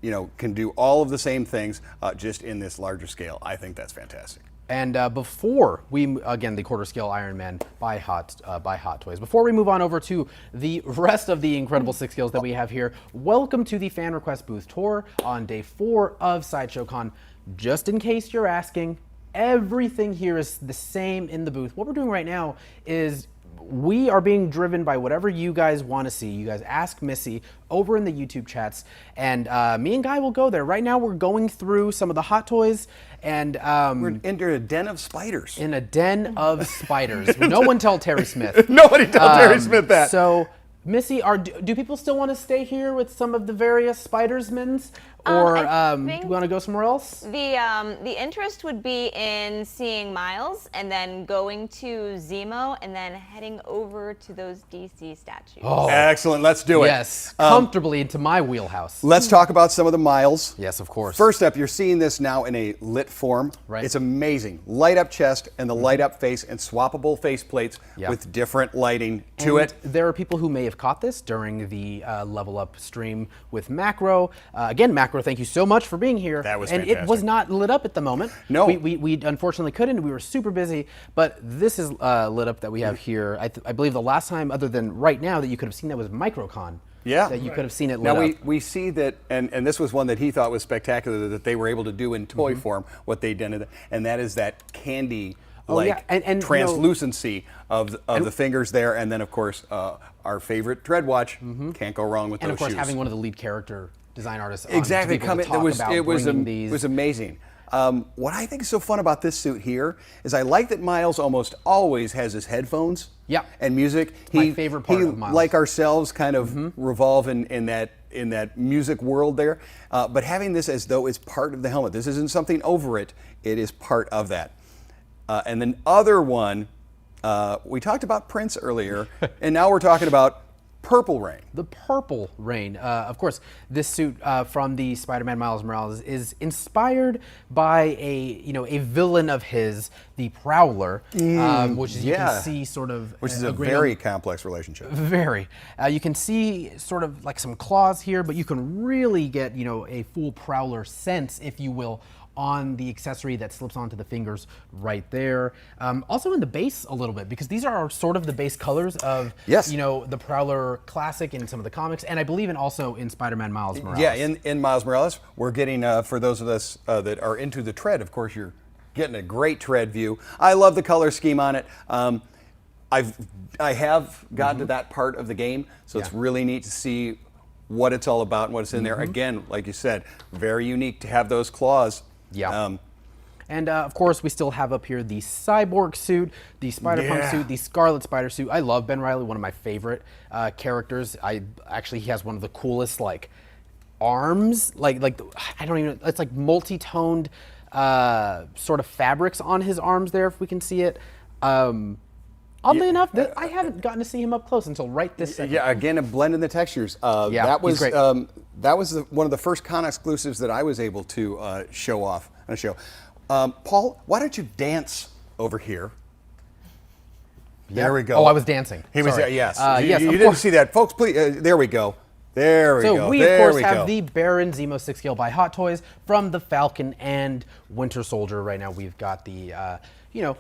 you know, can do all of the same things, just in this larger scale. I think that's fantastic. And before we, again, the quarter scale Iron Man by Hot Toys. Before we move on over to the rest of the incredible 6 scales that we have here, welcome to the fan request booth tour on day 4 of Sideshow Con. Just in case you're asking, everything here is the same in the booth. What we're doing right now is we are being driven by whatever you guys want to see. You guys ask Missy over in the YouTube chats, and me and Guy will go there. Right now, we're going through some of the Hot Toys, and We're into a den of spiders. in a den of spiders. No one tell Terry Smith. Nobody tell Terry Smith that. So, Missy, do people still want to stay here with some of the various Spidersmans, or I do think- you want to go somewhere else? The interest would be in seeing Miles and then going to Zemo and then heading over to those DC statues. Oh, Excellent. Let's do it. yes, comfortably into my wheelhouse. Let's talk about some of the Miles. Yes, of course. First up, you're seeing this now in a lit form. Right. It's amazing. Light up chest and the light up face and swappable face plates Yeah. with different lighting to And it. there are people who may have caught this during the Level Up stream with Macro. Again, Macro, thank you so much for being here. That was and it fantastic. was not lit up at the moment. No. We unfortunately couldn't. We were super busy. But this is lit up that we have here. I believe the last time, other than right now, that you could have seen that was MicroCon. that you could have seen it lit now up. we see that, and this was one that he thought was spectacular that they were able to do in toy form, what they did, and that is that candy and translucency of the fingers there, and then of course our favorite Dread Watch. Can't go wrong with those shoes. And of course having one of the lead character design artists exactly on to be able to talk about it was these. amazing. What I think is so fun about this suit here is I like that Miles almost always has his headphones and music. My favorite part of Miles. Like ourselves, kind of revolve in that music world there. But having this as though it's part of the helmet. This isn't something over it. It is part of that. And then other one, we talked about Prince earlier, and now we're talking about Purple Rain. The Purple Rain. Of course, this suit from the Spider-Man Miles Morales is inspired by a villain of his, the Prowler, which you can see sort of... Which is a very complex relationship. Very. You can see sort of like some claws here, but you can really get, a full Prowler sense, if you will, on the accessory that slips onto the fingers right there. Also in the base a little bit, because these are sort of the base colors of the Prowler classic in some of the comics, and I believe also in Spider-Man Miles Morales. Yeah, in Miles Morales, we're getting, for those of us that are into the tread, of course you're getting a great tread view. I love the color scheme on it. I have gotten to that part of the game, so it's really neat to see what it's all about and what's in there. Again, like you said, very unique to have those claws. Yeah. And of course, we still have up here the Cyborg suit, the Spider-Punk suit, the Scarlet Spider suit. I love Ben Reilly, one of my favorite characters. He has one of the coolest arms, I don't even. It's like multi-toned sort of fabrics on his arms there, if we can see it. Oddly enough, I haven't gotten to see him up close until right this second. Yeah, again, a blend in the textures. That was great. That was one of the first con exclusives that I was able to show off on a show. Paul, why don't you dance over here? There we go. Oh, I was dancing. He was Sorry. yes. Yes, you didn't see that, folks. Please, there we go. There we go. So we, of course, have the Baron Zemo 6-scale by Hot Toys from the Falcon and Winter Soldier. Right now, we've got the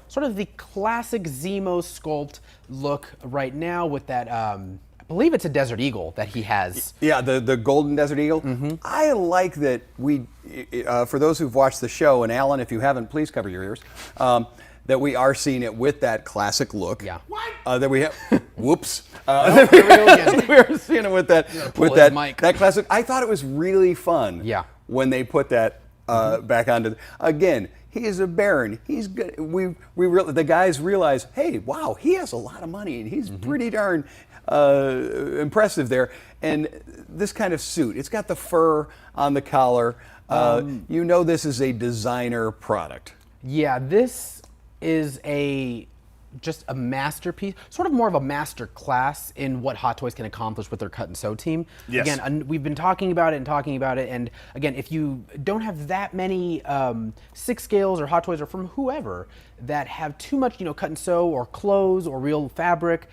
sort of the classic Zemo sculpt look right now with that, I believe it's a Desert Eagle that he has. Yeah, the golden Desert Eagle. I like that for those who've watched the show, and Alan, if you haven't, please cover your ears, that we are seeing it with that classic look. Yeah. That we have, whoops. We are seeing it with that classic. I thought it was really fun when they put that back onto, again, he is a Baron. He's good. The guys realize, hey, wow, he has a lot of money, and he's pretty darn impressive there. And this kind of suit, it's got the fur on the collar. This is a designer product. Yeah, this is just a masterpiece, sort of more of a master class in what Hot Toys can accomplish with their cut and sew team. Yes. Again, we've been talking about it, and again, if you don't have that many 6 scales or Hot Toys or from whoever that have too much, cut and sew or clothes or real fabric,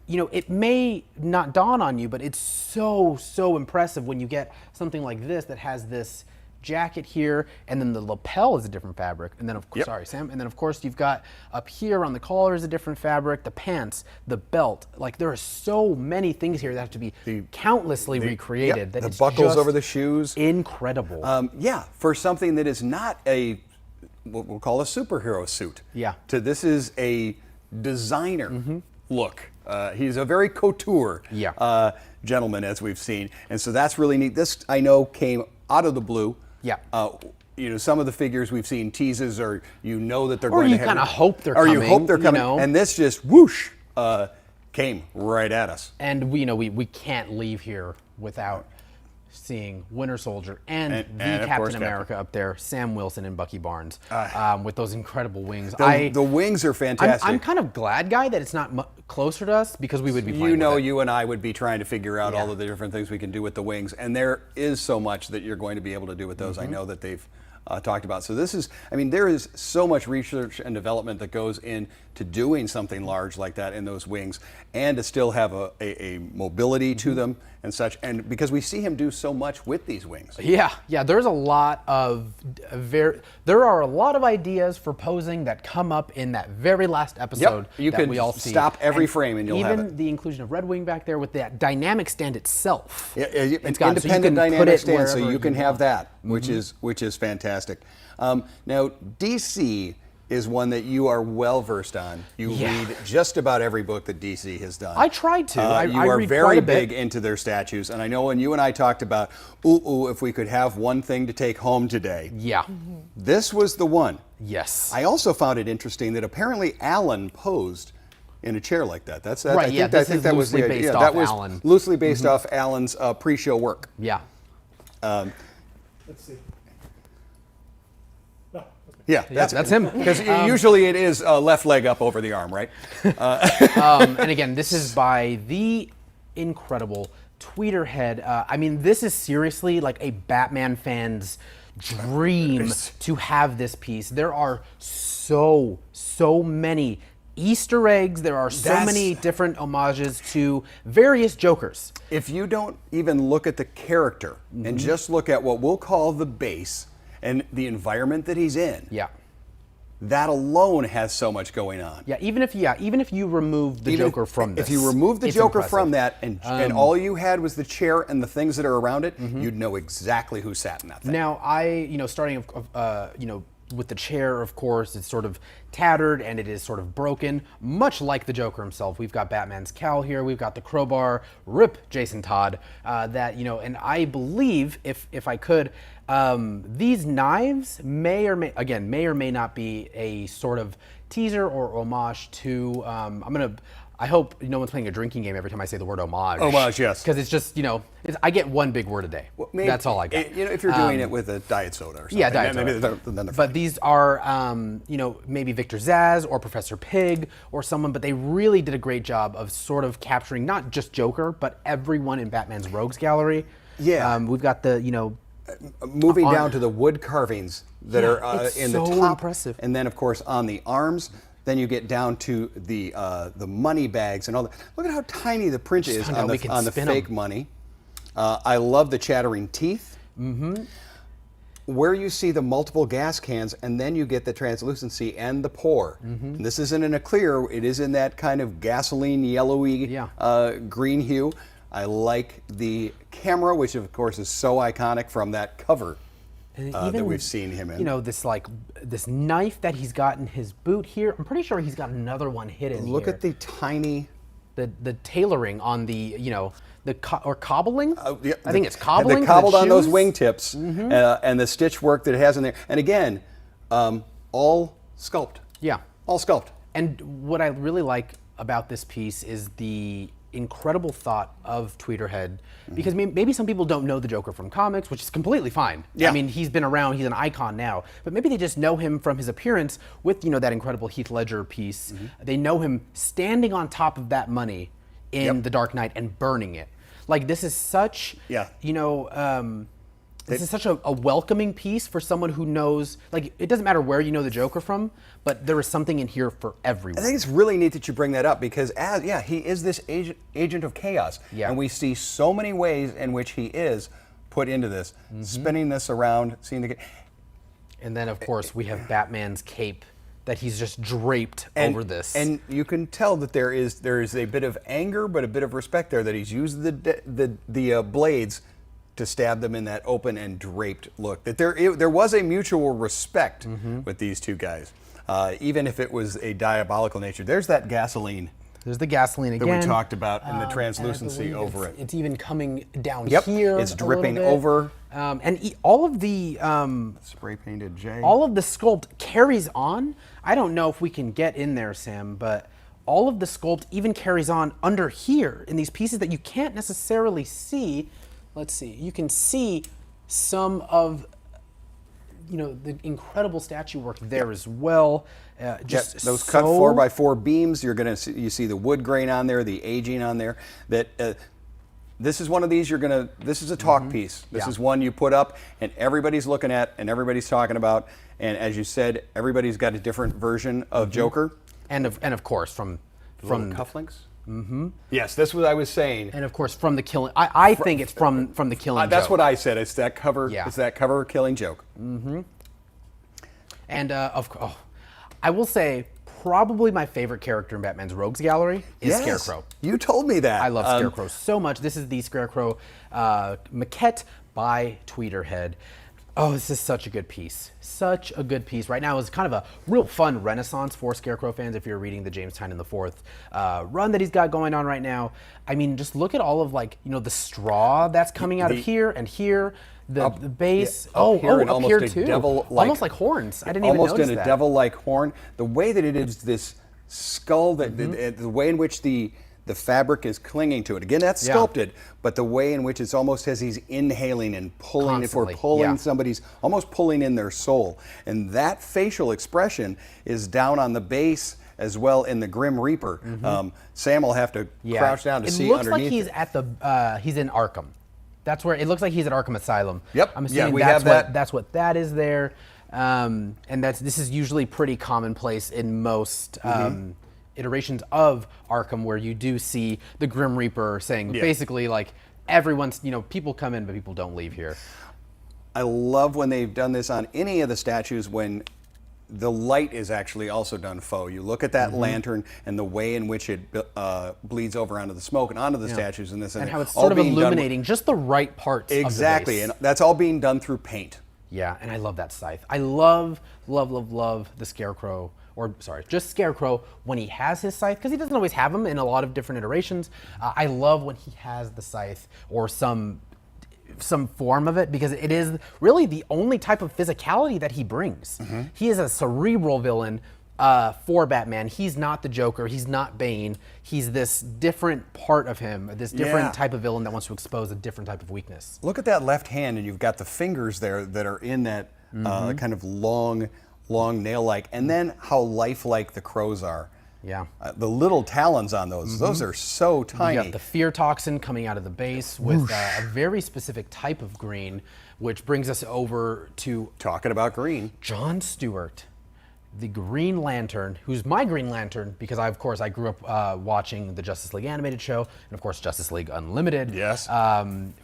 it may not dawn on you, but it's so impressive when you get something like this that has this jacket here, and then the lapel is a different fabric, and then sorry, Sam, and then of course you've got up here on the collar is a different fabric, the pants, the belt, there are so many things here that have to be countlessly recreated. The buckles over the shoes, incredible. For something that is not what we'll call a superhero suit. This is a designer look. He's a very couture gentleman, as we've seen, and so that's really neat. This I know came out of the blue. Some of the figures we've seen teases, or that they're going to have. Or you kind of hope they're coming. Or you hope they're coming. And this just whoosh came right at us. And we can't leave here without seeing Winter Soldier and the Captain America up there, Sam Wilson and Bucky Barnes, with those incredible wings. The wings are fantastic. I'm kind of glad, Guy, that it's not closer to us, because we would be playing with it. You and I would be trying to figure out all of the different things we can do with the wings, and there is so much that you're going to be able to do with those. I know that they've talked about. So this is, I mean, there is so much research and development that goes into doing something large like that in those wings, and to still have a mobility to them and such. And because we see him do so much with these wings. Yeah, there's a lot of there are a lot of ideas for posing that come up in that very last episode. You that can we all see. stop every frame and you'll have even the inclusion of Red Wing back there with that dynamic stand itself. Yeah, it's got independent dynamic stand, so you can have that, which Mm-hmm. is fantastic. Now, DC is one that you are well versed on. You read just about every book that DC has done. I tried to. You I are read very quite a bit. big into their statues, and I know when you and I talked about, if we could have one thing to take home today. Yeah. This was the one. Yes. I also found it interesting that apparently Alan posed in a chair like that. That's Right, I think that was the loosely idea. based That off was Alan. loosely based off Alan's pre-show work. Yeah. Let's see. Oh, okay. Yeah, That's him. Because usually it is left leg up over the arm, right? And again, this is by the incredible Tweeterhead. I mean, this is seriously like a Batman fan's dream to have this piece. There are so many Easter eggs. There are so many different homages to various Jokers. If you don't even look at the character and just look at what we'll call the base and the environment that he's in, Yeah. that alone has so much going on. Yeah, even if you remove the Joker from this. If you remove the it's Joker impressive. from that and all you had was the chair and the things that are around it, you'd know exactly who sat in that thing. Now, starting with the chair, of course, it's sort of tattered and it is sort of broken, much like the Joker himself. We've got Batman's cowl here, we've got the crowbar, rip Jason Todd, and I believe, if I could, these knives may or may not be a sort of teaser or homage to, I hope no one's playing a drinking game every time I say the word homage. Homage, yes. Because it's just, I get one big word a day. Well, maybe, that's all I get. If you're doing it with a diet soda or something. Yeah, diet maybe soda. then they're fine. But these are, maybe Victor Zsasz or Professor Pig or someone, but they really did a great job of sort of capturing not just Joker, but everyone in Batman's Rogues Gallery. Yeah. We've got the, moving down to the wood carvings that are it's in so the top, impressive. and then of course on the arms. Then you get down to the money bags and all that. Look at how tiny the print is on the fake money. I love the chattering teeth. Where you see the multiple gas cans, and then you get the translucency and the pour. And this isn't in a clear; it is in that kind of gasoline yellowy green hue. I like the camera, which of course is so iconic from that cover that we've seen him in. This knife that he's got in his boot here. I'm pretty sure he's got another one hidden. Look here. at the tiny, the tailoring on the or cobbling. I think it's cobbling. The cobbled on those shoes. wingtips and the stitch work that it has in there. And again, all sculpt. Yeah. All sculpt. And what I really like about this piece is the incredible thought of Tweeterhead, because maybe some people don't know the Joker from comics, which is completely fine. Yeah. I mean, he's been around, he's an icon now, but maybe they just know him from his appearance with, that incredible Heath Ledger piece. They know him standing on top of that money in The Dark Knight and burning it. Like, this is such, this is such a welcoming piece for someone who knows, like, it doesn't matter where you know the Joker from, but there is something in here for everyone. I think it's really neat that you bring that up because, he is this agent of chaos. Yeah. And we see so many ways in which he is put into this, spinning this around, seeing the. And then, of course, we have Batman's cape that he's just draped over this. And you can tell that there is a bit of anger, but a bit of respect there, that he's used the blades to stab them in that open and draped look. That there was a mutual respect with these two guys, even if it was a diabolical nature. There's that gasoline. There's the gasoline again. That we talked about, and the translucency over it. It's even coming down Yep, here. it's dripping a little bit. over. And all of the Spray painted J. all of the sculpt carries on. I don't know if we can get in there, Sam, but all of the sculpt even carries on under here in these pieces that you can't necessarily see. Let's see. You can see some of the incredible statue work there as well. Just those cut 4x4 beams. You see the wood grain on there, the aging on there. That This is one of these this is a talk piece. This is one you put up and everybody's looking at and everybody's talking about. And as you said, everybody's got a different version of Joker. And of course from cufflinks. Yes, that's what I was saying. And of course from the Killing. I think it's from the Killing That's Joke. what I said. It's that cover. Yeah. It's that cover Killing Joke. And I will say probably my favorite character in Batman's Rogues Gallery is Scarecrow. You told me that. I love Scarecrow so much. This is the Scarecrow maquette by Tweederhead. Oh, this is such a good piece. Such a good piece. Right now is kind of a real fun renaissance for Scarecrow fans if you're reading the James Tynion IV run that he's got going on right now. I mean, just look at all of the straw that's coming out of here and here. The base. Up here too. Almost like horns. I didn't even notice that. Almost in a devil-like horn. The way that it is this skull, that the way in which the fabric is clinging to it. Again, that's sculpted, but the way in which it's almost as he's inhaling and pulling. Constantly. If we're pulling somebody's, almost pulling in their soul. And that facial expression is down on the base as well in the Grim Reaper. Sam will have to crouch down to see underneath. It looks like he's at he's in Arkham. That's where it looks like he's at Arkham Asylum. Yep. I'm assuming that's what that is there. And this is usually pretty commonplace in most iterations of Arkham, where you do see the Grim Reaper saying basically like everyone's, people come in but people don't leave here. I love when they've done this on any of the statues when the light is actually also done faux. You look at that lantern and the way in which it bleeds over onto the smoke and onto the statues in this. And how it's sort of illuminating just the right parts exactly, of the base. And that's all being done through paint. Yeah, and I love that scythe. I love the Scarecrow, just Scarecrow when he has his scythe, because he doesn't always have them in a lot of different iterations. I love when he has the scythe or some form of it, because it is really the only type of physicality that he brings. He is a cerebral villain for Batman. He's not the Joker. He's not Bane. He's this different part of him, this different type of villain that wants to expose a different type of weakness. Look at that left hand, and you've got the fingers there that are in that kind of long nail-like, and then how lifelike the crows are. Yeah. The little talons on those are so tiny. You got the fear toxin coming out of the base with a very specific type of green, which brings us over to talking about green. John Stewart, the Green Lantern, who's my Green Lantern because of course I grew up watching the Justice League animated show and of course Justice League Unlimited. Yes.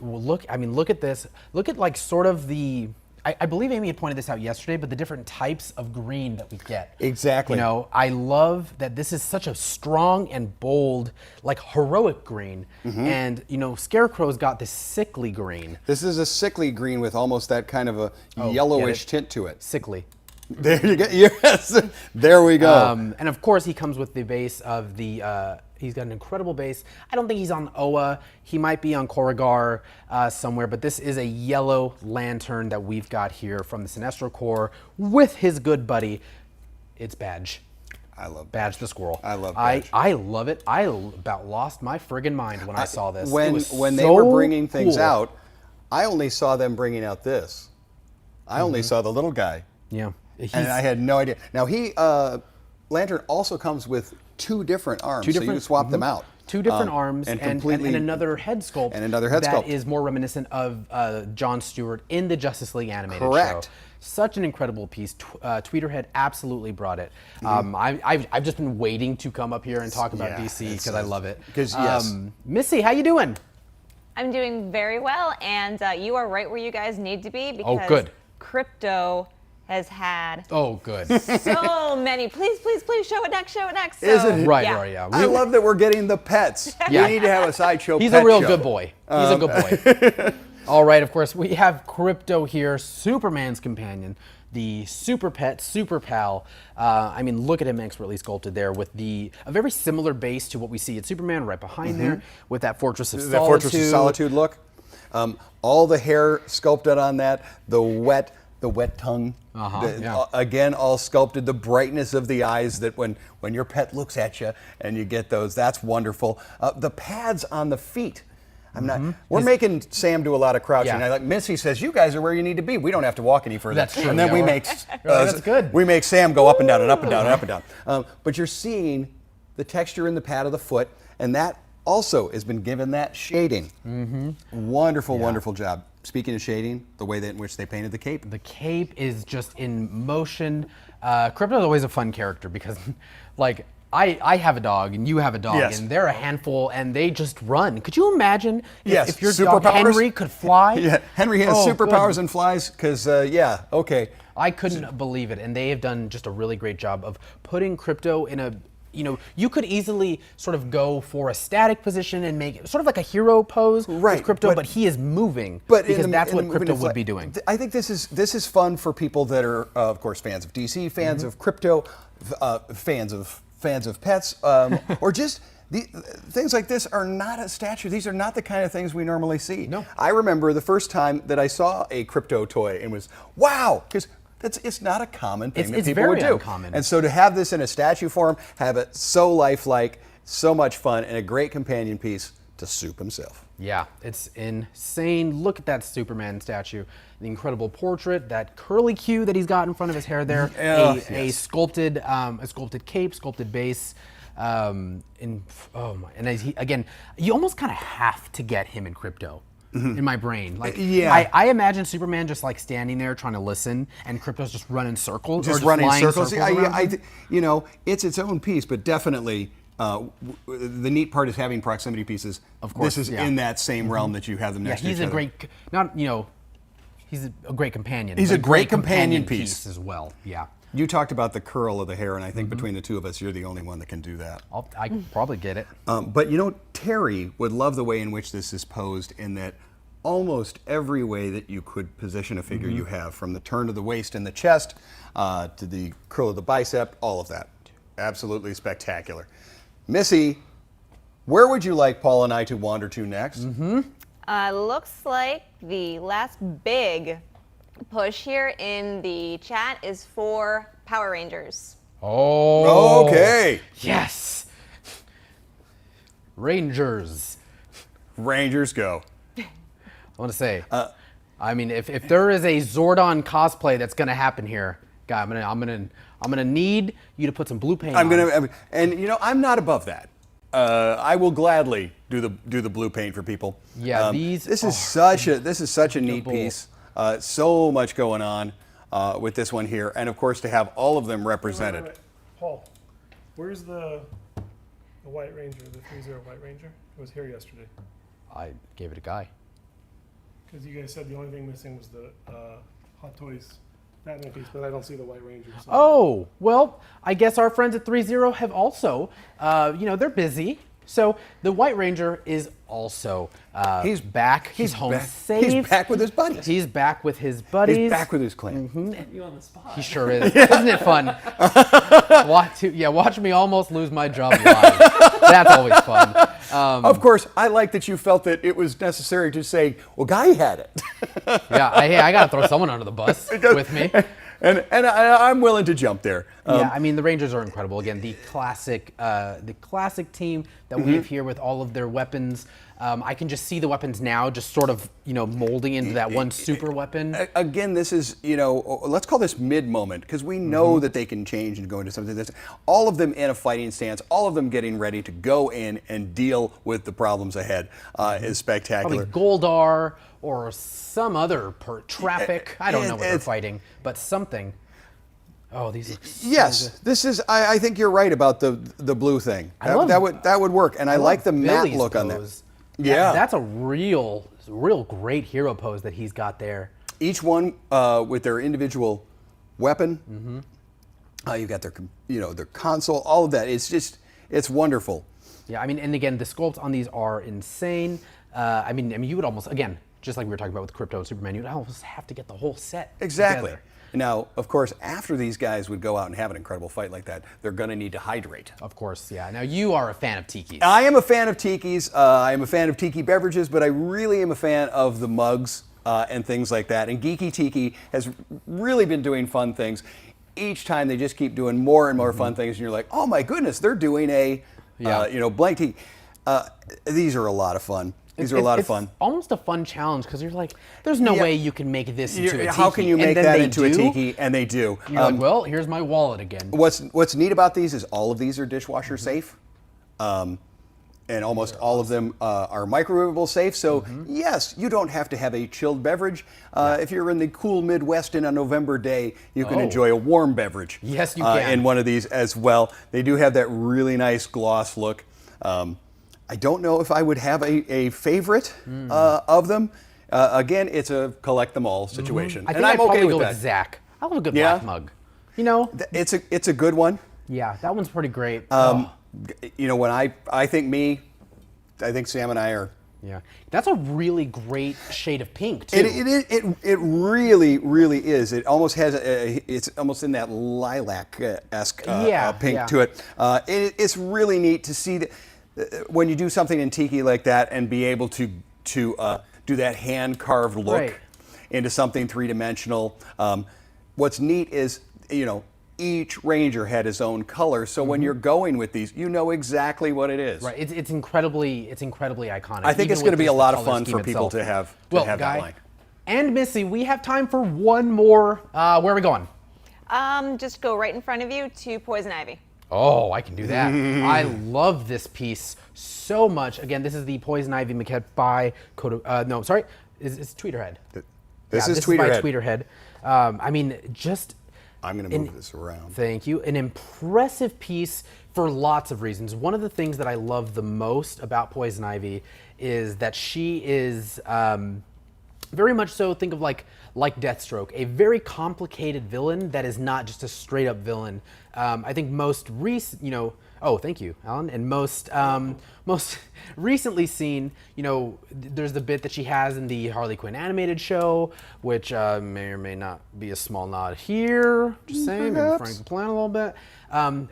Look at this. Look at like sort of the. I believe Amy had pointed this out yesterday, but the different types of green that we get. Exactly. I love that this is such a strong and bold, like heroic green. And, Scarecrow's got this sickly green. This is a sickly green with almost that kind of a yellowish tint to it. Sickly. There you go. Yes. There we go. And of course he comes with the base of the, he's got an incredible base. I don't think he's on Oa. He might be on Korrigar somewhere, but this is a yellow lantern that we've got here from the Sinestro Corps with his good buddy. It's Badge. I love Badge the Squirrel. I love Badge. I love it. I about lost my friggin' mind when I saw this. When they were bringing things out, I only saw them bringing out this. I only saw the little guy. Yeah. And I had no idea. Now Lantern also comes with two different arms, so you can swap them out. Two different arms and another head sculpt. And another head sculpt. That is more reminiscent of John Stewart in the Justice League animated Correct. show. Such an incredible piece. Tweederhead absolutely brought it. I've just been waiting to come up here and talk about DC because I love it. Because yes. Missy, how you doing? I'm doing very well, and you are right where you guys need to be because crypto has had so many. Please show it next. So, isn't it? Right, yeah. I love that we're getting the pets. Yeah. We need to have a sideshow He's pet a real show. good boy. He's a good boy. All right, of course, we have Crypto here, Superman's companion, the super pet, super pal. I mean, look at him expertly sculpted there with a very similar base to what we see at Superman right behind there with that Fortress of Solitude. The Fortress of Solitude look. All the hair sculpted on that, the wet tongue. Again, all sculpted. The brightness of the eyes that when your pet looks at you and you get those, that's wonderful. The pads on the feet. We're making Sam do a lot of crouching. Yeah. Like Missy says, you guys are where you need to be. We don't have to walk any further. That's true. And then we make that's good. We make Sam go up and down and up and down and up and down. But you're seeing the texture in the pad of the foot, and that also has been given that shading. Wonderful, wonderful job. Speaking of shading, the way in which they painted the cape. The cape is just in motion. Crypto's always a fun character because, like, I have a dog and you have a dog, Yes. and they're a handful and they just run. Could you imagine if your dog superpowers. Henry could fly? Yeah, Henry has Oh, superpowers good. and flies because, yeah, okay. I couldn't believe it, and they have done just a really great job of putting Crypto in a, you could easily sort of go for a static position and make it sort of like a hero pose with Crypto, but he is moving because that's what Crypto would be doing. I think this is fun for people that are, of course, fans of DC, fans of Crypto, fans of pets, or just things like this are not a statue. These are not the kind of things we normally see. No. I remember the first time that I saw a Crypto toy and was, wow, because it's not a common thing that people would do. It's very uncommon. And so to have this in a statue form, have it so lifelike, so much fun, and a great companion piece to Soup himself. Yeah, it's insane. Look at that Superman statue. The incredible portrait, that curly Q that he's got in front of his hair there, a sculpted cape, sculpted base. And again, you almost kind of have to get him in Crypto. In my brain, like I imagine Superman just like standing there trying to listen, and Crypto's just running circles, Just running circles. It's its own piece, but definitely the neat part is having proximity pieces. Of course, this is in that same realm that you have them next to each other. He's a great companion. He's but a great companion piece as well. Yeah. You talked about the curl of the hair, and I think between the two of us, you're the only one that can do that. I can probably get it. But Terry would love the way in which this is posed, in that almost every way that you could position a figure you have, from the turn of the waist and the chest to the curl of the bicep, all of that. Absolutely spectacular. Missy, where would you like Paul and I to wander to next? Looks like the last big push here in the chat is for Power Rangers. Oh. Okay. Yes. Rangers. Rangers go. I want to say, I mean, if there is a Zordon cosplay that's going to happen here, God, I'm gonna need you to put some blue paint on. I'm not above that. I will gladly do the blue paint for people. Yeah, this is such a neat piece. So much going on with this one here, and of course to have all of them represented. Wait. Paul, where's the White Ranger, the 3-0 White Ranger? It was here yesterday. I gave it a guy. Because you guys said the only thing missing was the Hot Toys Batman piece, but I don't see the White Ranger. So. Oh, well, I guess our friends at 3-0 have also, they're busy. So the White Ranger is also he's back. He's home safe. He's back with his buddies. He's back with his buddies. He's back with his clan. You on the spot. He sure is. Isn't it fun? Watch me almost lose my job live. That's always fun. Of course, I like that you felt that it was necessary to say, well, Guy had it. I got to throw someone under the bus with me. And I'm willing to jump there. I mean, the Rangers are incredible. Again, the classic team that we have here with all of their weapons. I can just see the weapons now just sort of, molding into that one super weapon. Again, this is, let's call this mid-moment, because we know that they can change and go into something that's all of them in a fighting stance, all of them getting ready to go in and deal with the problems ahead is spectacular. Probably Goldar or some other traffic. I don't know what they're fighting, but something. Oh, these look so good. This is. I think you're right about the blue thing. That would work, and I like the matte Billy's look on that. pose. Yeah, that's a real great hero pose that he's got there. Each one with their individual weapon. You've got their console, all of that. It's wonderful. Yeah, I mean, and again, the sculpts on these are insane. I mean, you would almost, again, just like we were talking about with Crypto and Superman, you'd almost have to get the whole set Exactly. together. Now, of course, after these guys would go out and have an incredible fight like that, they're going to need to hydrate. Of course, yeah. Now, you are a fan of tikis. I am a fan of tikis. I am a fan of tiki beverages, but I really am a fan of the mugs and things like that. And Geeky Tiki has really been doing fun things. Each time they just keep doing more and more fun things, and you're like, oh my goodness, they're doing a blank tiki. These are a lot of fun. These are a lot of fun. Almost a fun challenge because you're like, there's no way you can make this into a tiki. How can you make that into a tiki? And they do. You're like, well, here's my wallet again. What's neat about these is all of these are dishwasher safe. and almost all of them are microwavable safe. So yes, you don't have to have a chilled beverage. If you're in the cool Midwest in a November day, you can enjoy a warm beverage. Yes, you can. In one of these as well. They do have that really nice gloss look. I don't know if I would have a favorite of them. Again, it's a collect them all situation, I think and I'd I'm probably okay go with with that. Zach. I love a good Yeah? black mug. You know? It's a good one. Yeah, that one's pretty great. You know, when I think Sam and I are. Yeah, that's a really great shade of pink too. It really, really is. It almost has it's almost in that lilac-esque pink to it. It's really neat to see that when you do something in tiki like that and be able to do that hand-carved look into something three-dimensional. What's neat is, you know, each ranger had his own color, so when you're going with these, you know exactly what it is. Right, it's incredibly iconic. I think even it's going to with be a just the lot of color fun scheme for people itself. to have Guy that line. and Missy, we have time for one more. Where are we going? Just go right in front of you to Poison Ivy. Oh, I can do that. I love this piece so much. Again, this is the Poison Ivy maquette by it's Tweeterhead. This is by Tweeterhead. Tweeterhead. I mean, just I'm going to move this around. Thank you. An impressive piece for lots of reasons. One of the things that I love the most about Poison Ivy is that she is very much so, think of like Deathstroke, a very complicated villain that is not just a straight up villain. I think most thank you, Alan. And most recently seen, you know, there's the bit that she has in the Harley Quinn animated show, which may or may not be a small nod here. Just saying, maybe Frank the Plan a little bit.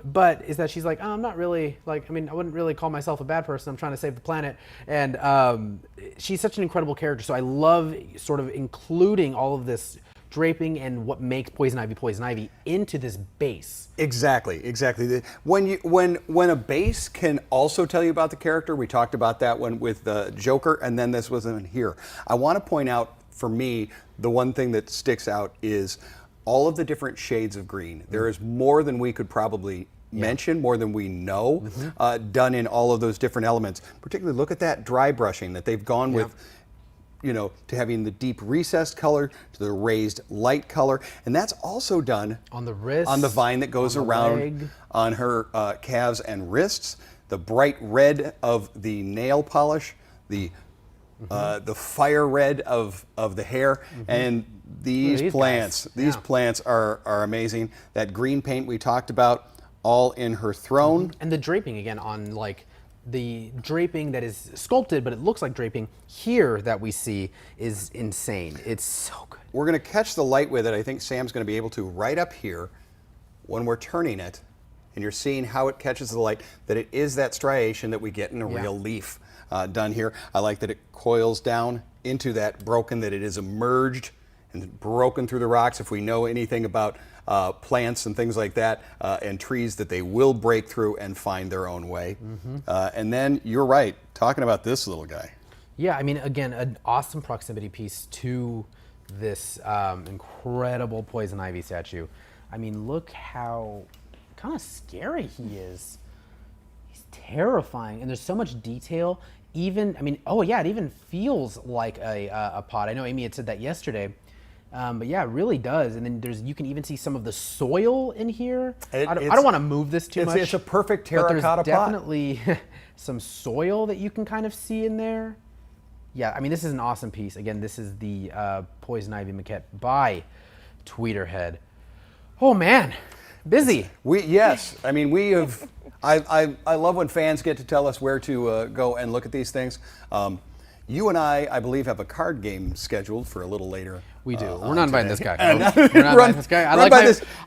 But is that she's like, I'm not really, like, I mean, I wouldn't really call myself a bad person. I'm trying to save the planet. And she's such an incredible character. So I love sort of including all of this draping and what makes Poison Ivy into this base. Exactly. When a base can also tell you about the character, we talked about that one with Joker, and then this was in here. I want to point out, for me, the one thing that sticks out is all of the different shades of green. There is more than we could probably mention, more than we know, done in all of those different elements. Particularly, look at that dry brushing that they've gone with. You know, to having the deep recessed color, to the raised light color. And that's also done on the wrist, on the vine that goes around leg, on her calves and wrists, the bright red of the nail polish, the fire red of the hair, and these plants. These plants are amazing. That green paint we talked about, all in her throne. And the draping again on like the draping that is sculpted, but it looks like draping here that we see is insane. It's so good. We're going to catch the light with it. I think Sam's going to be able to right up here when we're turning it, and you're seeing how it catches the light, that it is that striation that we get in a real leaf done here. I like that it coils down into that broken, that it is emerged and broken through the rocks. If we know anything about plants and things like that, and trees, that they will break through and find their own way. And then you're right, talking about this little guy. Yeah, I mean, again, an awesome proximity piece to this incredible Poison Ivy statue. I mean, look how kind of scary he is. He's terrifying, and there's so much detail. Even, I mean, oh yeah, it even feels like a pot. I know Amy had said that yesterday. But yeah, it really does. And then you can even see some of the soil in here. I don't want to move this too much. It's a perfect terracotta but pot. there's definitely some soil that you can kind of see in there. Yeah, I mean, this is an awesome piece. Again, this is the Poison Ivy maquette by Tweeterhead. Oh man, busy. Yes, I mean, we have. I love when fans get to tell us where to go and look at these things. You and I believe, have a card game scheduled for a little later. We do. We're not inviting this guy. We're not inviting this guy. I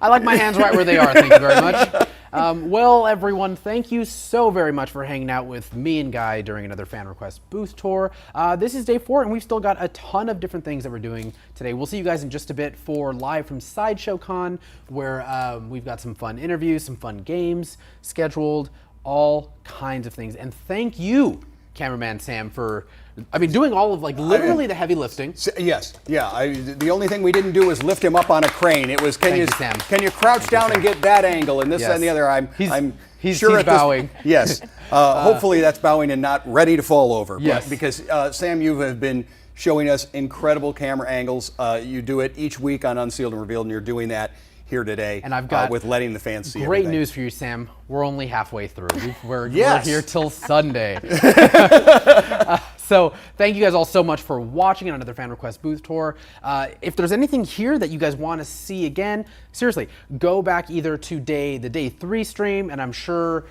like my hands right where they are. Thank you very much. Well, everyone, thank you so very much for hanging out with me and Guy during another fan request booth tour. This is day 4, and we've still got a ton of different things that we're doing today. We'll see you guys in just a bit for live from Sideshow Con, where we've got some fun interviews, some fun games scheduled, all kinds of things. And thank you cameraman Sam for, I mean, doing all of like literally the heavy lifting. Yes, yeah. The only thing we didn't do was lift him up on a crane. It was can you crouch down and get that angle and this and the other. He's sure bowing. Yes. Hopefully that's bowing and not ready to fall over. Yes. But because Sam, you have been showing us incredible camera angles. You do it each week on Unsealed and Revealed, and you're doing that here today. And I've got with letting the fans see great everything. news for you, Sam. We're only halfway through. We're Yes. here till Sunday. So thank you guys all so much for watching another fan request booth tour. If there's anything here that you guys want to see again, seriously, go back either to the day 3 stream, and I'm sure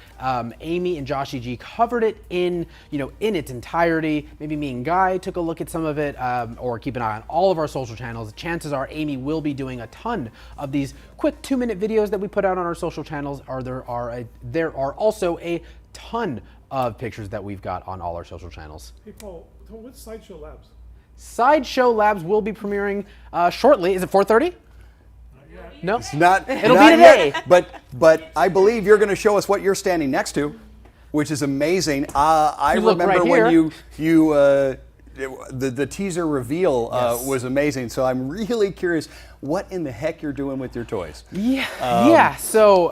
Amy and Josh EG covered it in its entirety. Maybe me and Guy took a look at some of it, or keep an eye on all of our social channels. Chances are Amy will be doing a ton of these quick 2-minute videos that we put out on our social channels. There are also a ton of pictures that we've got on all our social channels. Hey, Paul, what's Sideshow Labs? Sideshow Labs will be premiering shortly. Is it 4:30? No, It's not. It'll not be today. Yet, but I believe you're going to show us what you're standing next to, which is amazing. I You look remember right when here. the teaser reveal Yes. was amazing. So I'm really curious what in the heck you're doing with your toys. Yeah. So.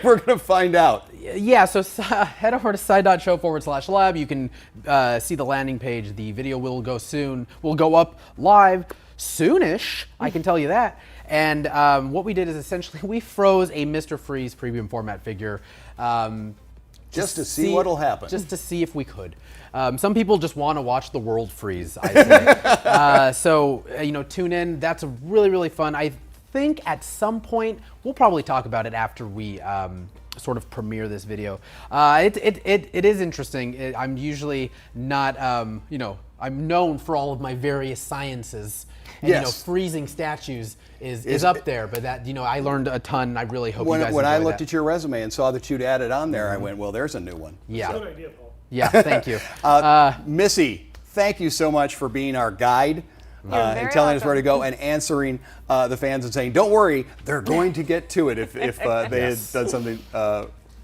We're going to find out. Yeah, so head over to side.show/lab. You can see the landing page. The video will go soon. Will go up live soonish, I can tell you that. And what we did is essentially we froze a Mr. Freeze premium format figure. Just to see what'll happen. Just to see if we could. Some people just want to watch the world freeze, I say. So, tune in. That's really, really fun. I think at some point, we'll probably talk about it after we sort of premiere this video. It is interesting. I'm usually not, I'm known for all of my various sciences. And, Yes. freezing statues is up there, but that, I learned a ton. I really hope you guys When I enjoy looked that. at your resume and saw that you'd added on there, I went, well, there's a new one. Yeah. Good idea, Paul. Yeah, thank you. Missy, thank you so much for being our guide and very telling us where to welcome. go and answering the fans and saying, don't worry, they're going to get to it if they had done something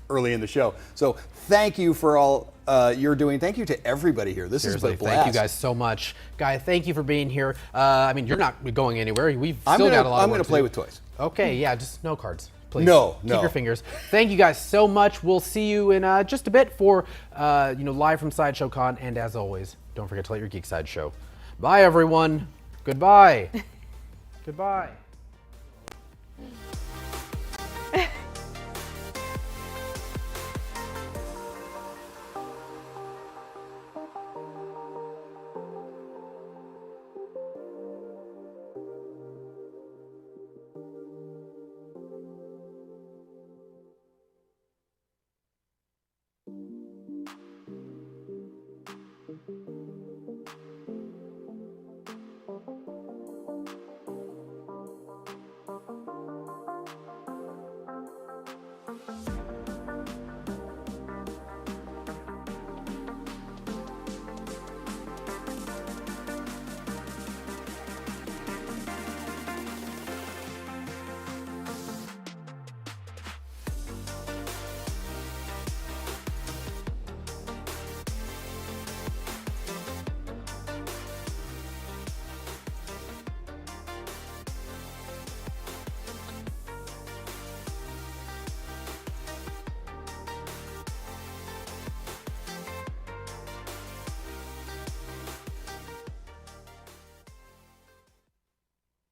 early in the show. So thank you for all you're doing. Thank you to everybody here. This Seriously, is a blast. thank you guys so much. Guy, thank you for being here. I mean, you're not going anywhere. We've still got a lot of I'm work going to to play do. with toys. Okay, yeah, just no cards, please. No, Keep no. your fingers. Thank you guys so much. We'll see you in just a bit for, live from Sideshow Con. And as always, don't forget to let your geek side show. Bye, everyone. Goodbye. Goodbye.